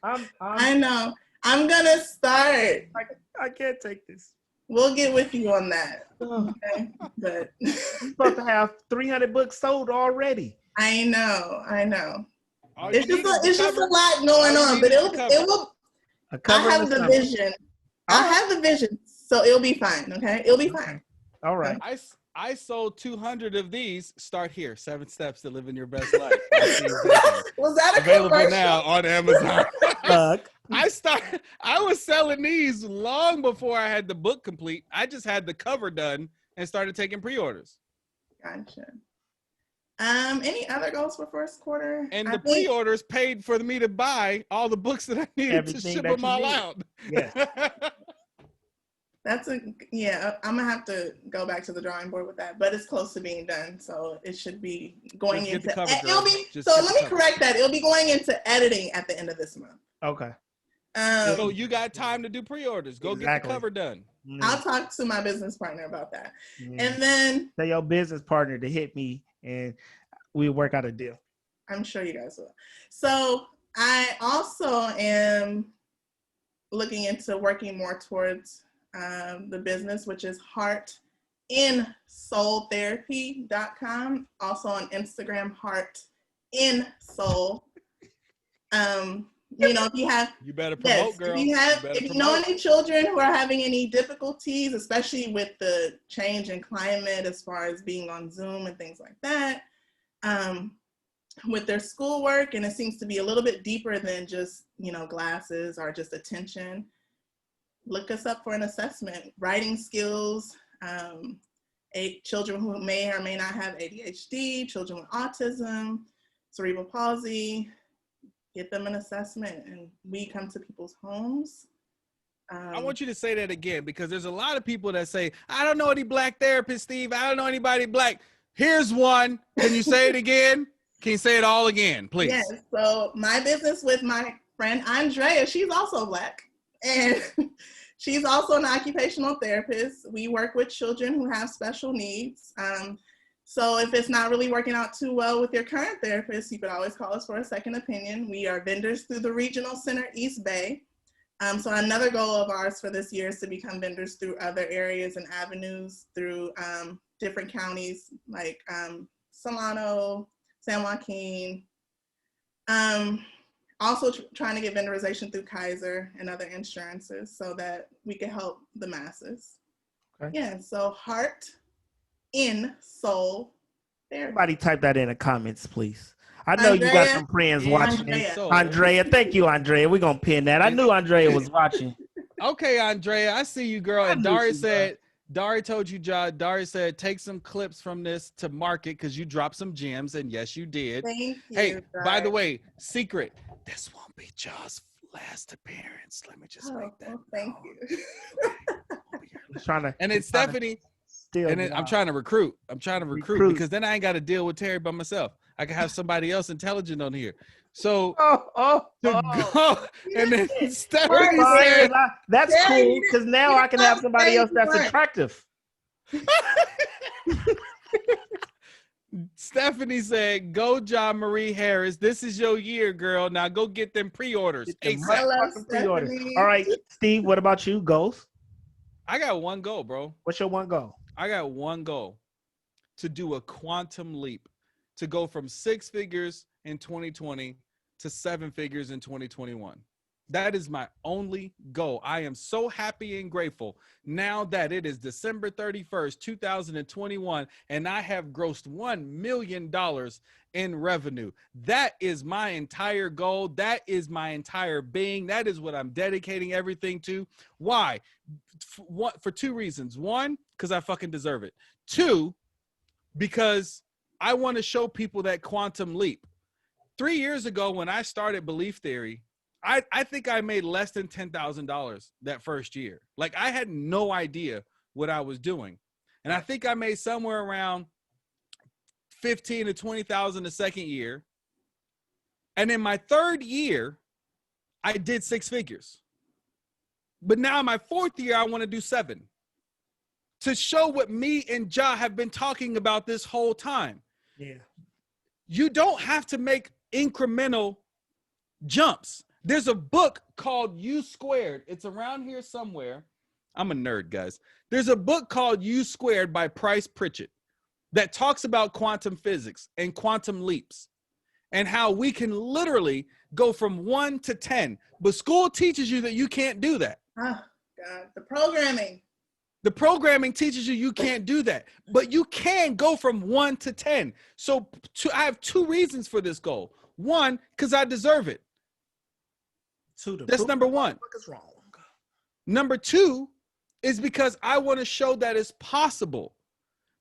I know. I'm going to start. I can't take this. We'll get with you on that. Okay? But you're supposed to have 300 books sold already. I know. It's just a lot going on, but it will. I have the vision. I have the vision, so it'll be fine. Okay, it'll be fine. All right. I sold 200 of these. Start here. 7 steps to living your best life. Was that a available commercial? now on Amazon? Look. I was selling these long before I had the book complete. I just had the cover done and started taking pre-orders. Gotcha. Any other goals for first quarter? And the pre-orders paid for me to buy all the books that I needed to ship them all out. Yeah. I'm gonna have to go back to the drawing board with that, but it's close to being done, so it should be going into. Let me correct that. It'll be going into editing at the end of this month. Okay. So you got time to do pre-orders. Go get the cover done. I'll talk to my business partner about that. And then tell your business partner to hit me and we'll work out a deal. I'm sure you guys will. So I also am looking into working more towards the business, which is heartinsoultherapy.com. Also on Instagram, heartinsoul. If you have, you better promote, girl. If you know any children who are having any difficulties, especially with the change in climate as far as being on Zoom and things like that, with their schoolwork, and it seems to be a little bit deeper than just, glasses or just attention, look us up for an assessment. Writing skills, children who may or may not have ADHD, children with autism, cerebral palsy, get them an assessment, and we come to people's homes. I want you to say that again, because there's a lot of people that say, I don't know any Black therapists, Steve. I don't know anybody Black. Here's one. Can you say it again? Can you say it all again, please? Yes. So my business with my friend Andrea, she's also Black, and she's also an occupational therapist. We work with children who have special needs. So if it's not really working out too well with your current therapist, you could always call us for a second opinion. We are vendors through the Regional Center East Bay. So another goal of ours for this year is to become vendors through other areas and avenues through different counties like Solano, San Joaquin. Also trying to get vendorization through Kaiser and other insurances so that we can help the masses. Okay. Yeah, so heart in soul therapy. Everybody type that in the comments, please. I know Andrea, you got some friends watching. Andrea, thank you, Andrea. We're going to pin that. I knew Andrea was watching. Okay, Andrea, I see you, girl. And Dari said, Dari told you, John. Dari said, take some clips from this to market because you dropped some gems. And yes, you did. Thank you. Hey, by the way, secret, this won't be Jaw's last appearance. Let me just make that. Well, thank you. And it's Stephanie. I'm trying to recruit. I'm trying to recruit because then I ain't got to deal with Terry by myself. I can have somebody else intelligent on here. So go, and then Stephanie said, "That's cool because now I can have somebody else that's attractive." Stephanie said, "Go, John Marie Harris. This is your year, girl. Now go get them pre-orders. All right, Steve. What about you? Goals? I got one goal, bro. What's your one goal? I got one goal: to do a quantum leap, to go from 6 figures in 2020 to 7 figures in 2021. That is my only goal. I am so happy and grateful now that it is December 31st, 2021, and I have grossed $1 million in revenue. That is my entire goal. That is my entire being. That is what I'm dedicating everything to. Why? For 2 reasons. 1, because I fucking deserve it. 2, because I want to show people that quantum leap. 3 years ago, when I started Belief Theory, I think I made less than $10,000 that first year. Like, I had no idea what I was doing. And I think I made somewhere around 15 to 20,000 the second year. And in my 3rd year, I did 6 figures. But now in my 4th year, I want to do 7. To show what me and Ja have been talking about this whole time. Yeah. You don't have to make incremental jumps. There's a book called U Squared. It's around here somewhere. I'm a nerd, guys. There's a book called U Squared by Price Pritchett that talks about quantum physics and quantum leaps and how we can literally go from 1 to 10. But school teaches you that you can't do that. Oh, God. The programming. The programming teaches you can't do that, but you can go from 1 to 10. So I have 2 reasons for this goal. 1, because I deserve it. That's number 1. What is wrong? Number 2 is because I want to show that it's possible.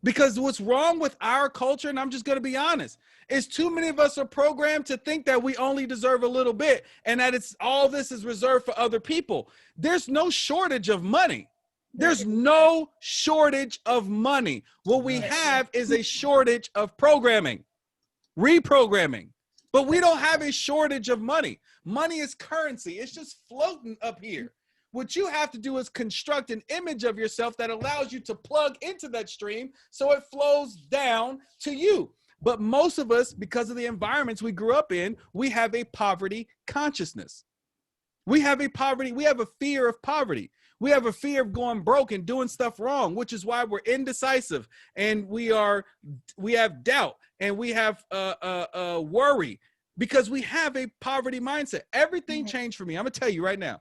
Because what's wrong with our culture, and I'm just going to be honest, is too many of us are programmed to think that we only deserve a little bit and that it's all this is reserved for other people. There's no shortage of money. There's no shortage of money. What we have is a shortage of programming, reprogramming. But we don't have a shortage of money. Money is currency. It's just floating up here. What you have to do is construct an image of yourself that allows you to plug into that stream so it flows down to you. But most of us, because of the environments we grew up in, we have a poverty consciousness. We have a fear of poverty. We have a fear of going broke and doing stuff wrong, which is why we're indecisive and we have doubt and we have worry because we have a poverty mindset. Everything changed for me. I'm gonna tell you right now.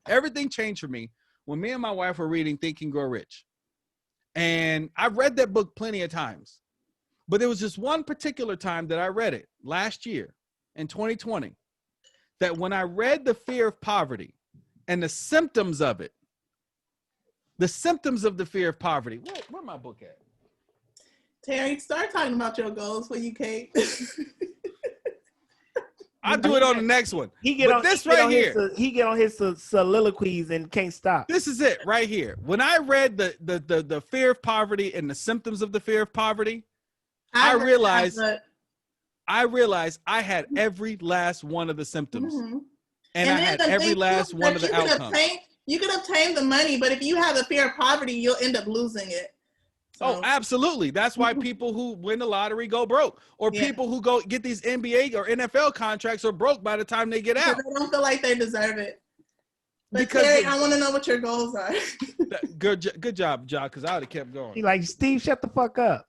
Everything changed for me when me and my wife were reading Think and Grow Rich. And I've read that book plenty of times, but there was just one particular time that I read it last year in 2020, that when I read the fear of poverty and the symptoms of it, the symptoms of the fear of poverty. Where my book at? Terry, start talking about your goals for you, Kate. I'll do it on the next one. He get on his soliloquies and can't stop. This is it right here. When I read the fear of poverty and the symptoms of the fear of poverty, I realized I had every last one of the symptoms. And I had every last one of the outcomes. You can obtain the money, but if you have a fear of poverty, you'll end up losing it. So. Oh, absolutely. That's why people who win the lottery go broke, or people who go get these NBA or NFL contracts are broke by the time they get out. Because they don't feel like they deserve it. But because Terry, I want to know what your goals are. good job, Ja, because I would have kept going. He like, Steve, shut the fuck up.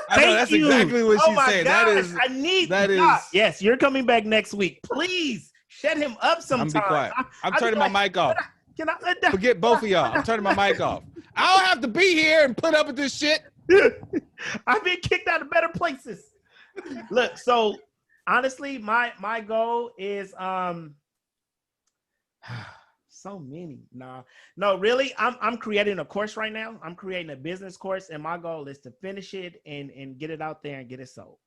I know that's exactly what she's saying. Gosh, I need that God. is. Yes, you're coming back next week. Please shut him up sometime. I'm be quiet. I'm turning my mic off. Can I Forget both of y'all. I'm turning my mic off. I don't have to be here and put up with this shit. I've been kicked out of better places. Look, so honestly, my goal is so many. No, really, I'm creating a course right now. I'm creating a business course, and my goal is to finish it and get it out there and get it sold.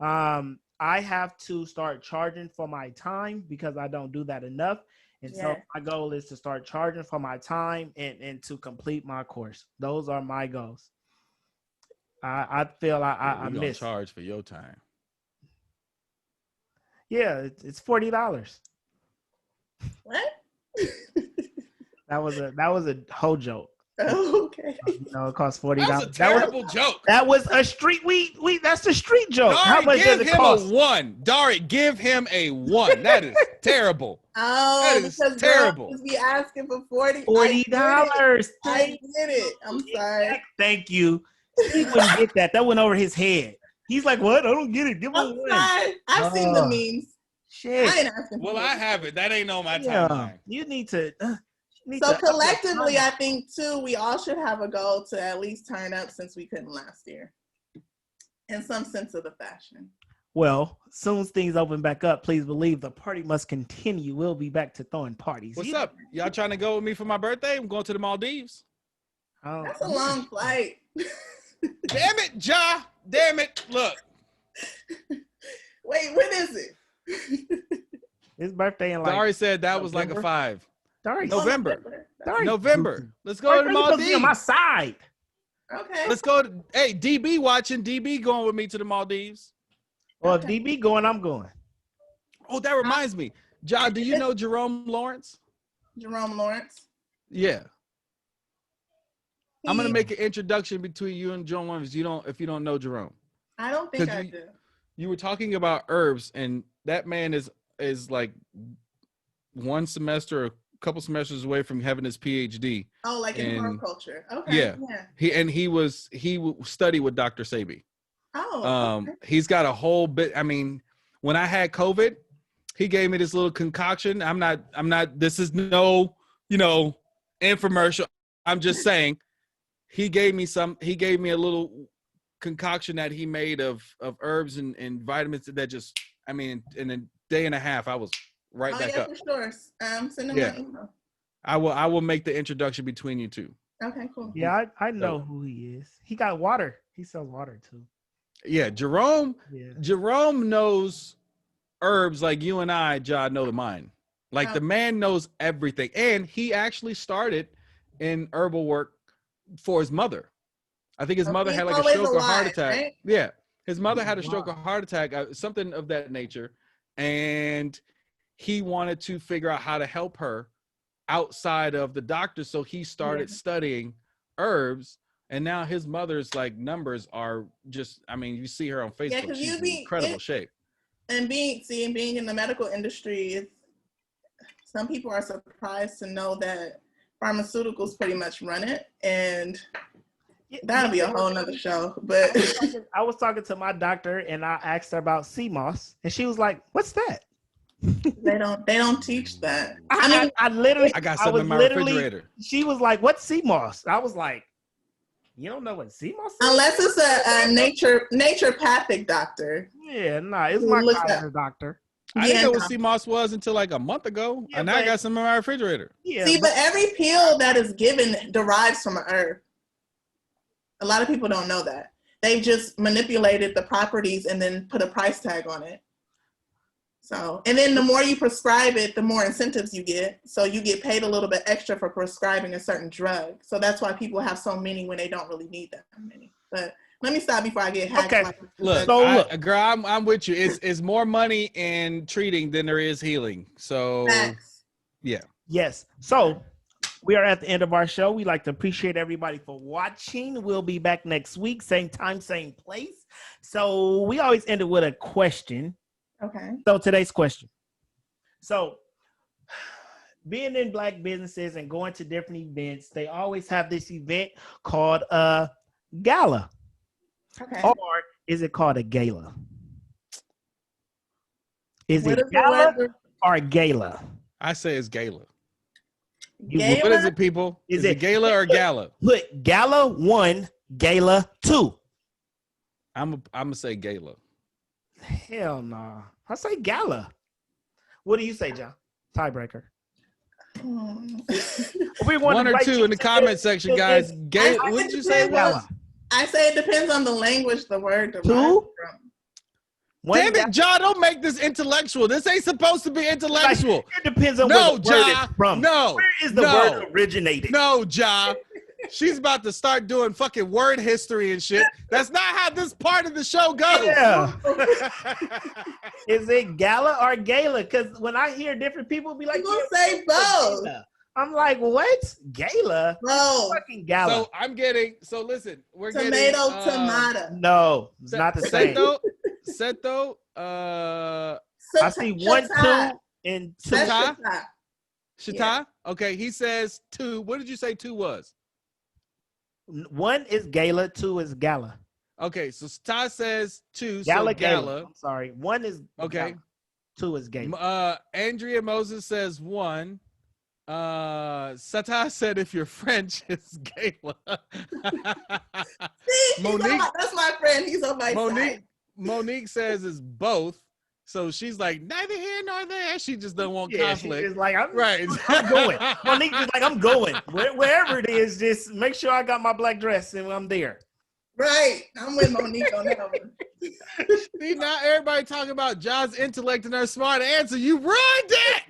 I have to start charging for my time because I don't do that enough. And so my goal is to start charging for my time and to complete my course. Those are my goals. I feel I miss. Charge for your time. Yeah, it's $40. What? That was a whole joke. Oh, okay. It costs $40. That's a terrible joke. That was a street. That's a street joke. Dari, how much does it cost? Give him a 1. Dari, give him a 1. That is terrible. Oh, that is because terrible. Girls be asking for $40. I get it. I'm sorry. Thank you. He wouldn't get that. That went over his head. He's like, what? I don't get it. Give him I'm one. sorry. I've seen the memes. Shit. I ain't asking for I have it. That ain't on my timeline. You need to. So collectively, I think too, we all should have a goal to at least turn up since we couldn't last year, in some sense of the fashion. Well, soon as things open back up, please believe the party must continue. We'll be back to throwing parties. What's up? Y'all trying to go with me for my birthday? I'm going to the Maldives. That's a long flight. Damn it, Ja. Damn it. Look. Wait, when is it? His birthday in Dari said that was November? like a 5. Dari, November. Dari. November. Let's go to the Maldives. On my side. Okay. Let's go. Hey, DB watching. DB going with me to the Maldives. Well, if DB going, I'm going. Oh, that reminds me. Ja, do you know Jerome Lawrence? Jerome Lawrence? Yeah. I'm gonna make an introduction between you and Jerome Lawrence. If you don't know Jerome. I don't think I do. You were talking about herbs, and that man is like one semester, a couple semesters away from having his PhD. Oh, like in horticulture. Okay. Yeah. He studied with Dr. Sebi. Oh. Okay. He's got a whole bit. I mean, when I had COVID, he gave me this little concoction. I'm not. This is no, infomercial. I'm just saying. He gave me a little concoction that he made of herbs and vitamins that just, I mean, in a day and a half, I was right back up. For sure. Send him my email. I will make the introduction between you two. Okay, cool. Yeah, I know who he is. He got water. He sells water too. Yeah, Jerome knows herbs like you and I, Ja, know the mind. Like the man knows everything. And he actually started in herbal work for his mother. I think his mother had like a stroke or heart attack. Right? Yeah. His mother had a stroke or heart attack, something of that nature. And he wanted to figure out how to help her outside of the doctor. So he started studying herbs. And now his mother's like numbers are just, I mean, you see her on Facebook. She's in incredible shape. And being in the medical industry, some people are surprised to know that pharmaceuticals pretty much run it, and that'll be a whole nother show. But I was talking to my doctor, and I asked her about sea moss, and she was like, "What's that?" They don't teach that. I got some in my refrigerator. She was like, "What's sea moss?" I was like, "You don't know what sea moss is?" Unless it's a naturopathic doctor. Yeah, it's my doctor. Doctor. I didn't know what sea moss was until like a month ago, and now I got some in my refrigerator. Yeah, but every pill that is given derives from an herb. A lot of people don't know that. They've just manipulated the properties and then put a price tag on it. So, and then the more you prescribe it, the more incentives you get. So you get paid a little bit extra for prescribing a certain drug. So that's why people have so many when they don't really need that many. But let me stop before I get hacked. Okay. Look, girl, I'm with you. It's more money in treating than there is healing. So, yeah. Yes. So we are at the end of our show. We'd like to appreciate everybody for watching. We'll be back next week, same time, same place. So we always end it with a question. Okay. So today's question. So being in Black businesses and going to different events, they always have this event called gala. Okay. Or is it called a gala? Is What it is the gala word? or gala? I say it's gala. Gala? What is it, people? Is it gala or gala? Put gala 1, gala 2. I'm gonna say gala. Hell no. Nah. I say gala. What do you say, John? Tiebreaker. We want 1 or 2 in the comment section, guys. Gala. What did you say it was? I say it depends on the language the word derives 2. from. Damn it, Ja, don't make this intellectual. This ain't supposed to be intellectual. Like, it depends on where the word is from. No. Where is the word originated? No, Ja. She's about to start doing fucking word history and shit. That's not how this part of the show goes. Yeah. Is it gala or gala? Because when I hear different people be like, people say both. I'm like, what? Gala? Both. Fucking gala. So listen, we're tomato, getting tomato. No, it's not the same. Seto, I see 1, 2, and 2. Shita? Okay, he says 2. What did you say 2 was? 1 is gala, 2 is gala. Okay, so Shita says 2, Gala, so gala. I'm sorry. 1 is okay. Gala, 2 is gala. Andrea Moses says 1. Sata said if you're French, it's gala. See, Monique, that's my friend. He's on my side. Monique says it's both. So she's like, neither here nor there. She just don't want conflict. She's like, I'm right. I'm going. Monique's just like, I'm going. Wherever it is, just make sure I got my black dress and I'm there. Right. I'm with Monique on that one. See, now everybody talking about John's intellect and her smart answer. You ruined it.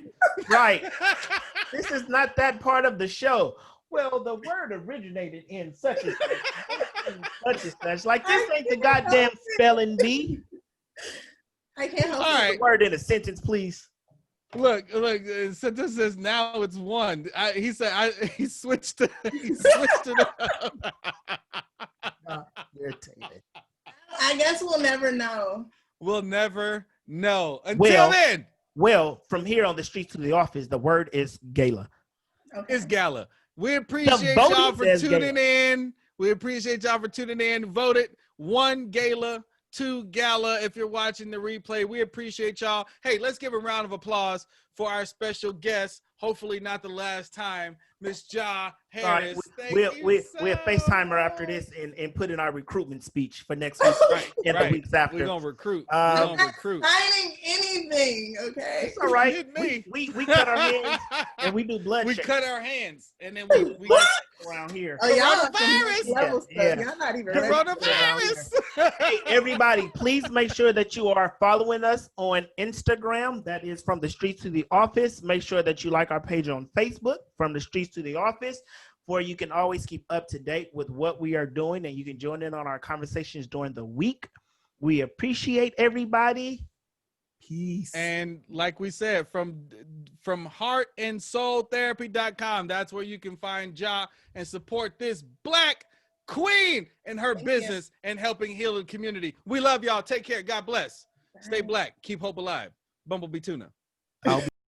Right. This is not that part of the show. Well, the word originated in such and such. Like, this ain't the goddamn spelling bee. I can't help it. The word in a sentence, please. Look. Sentence says now it's 1. He said he switched it. I guess we'll never know. We'll never know. Until then. Well, from here on the streets to the office, the word is gala. Okay. It's gala. We appreciate y'all for tuning in. We appreciate y'all for tuning in. Voted 1 gala. 2 gala. If you're watching the replay, we appreciate y'all. Hey, let's give a round of applause for our special guest. Hopefully not the last time, Miss Ja Harris. We'll FaceTime her after this and put in our recruitment speech for next week and the weeks after. We're gonna recruit. I'm not signing anything, okay? It's all right. We cut our hands and we do blood. We checks. cut our hands and then we around here. Oh, y'all coronavirus. Y'all not even coronavirus. Hey, everybody, please make sure that you are following us on Instagram. That is From the Streets to the Office. Make sure that you like our page on Facebook, From the Streets to the Office, where you can always keep up to date with what we are doing and you can join in on our conversations during the week. We appreciate everybody. Peace. And like we said, from heartandsoultherapy.com, that's where you can find Ja and support this Black queen in her business and helping heal the community. We love y'all. Take care. God bless. Stay black. Keep hope alive. Bumblebee Tuna.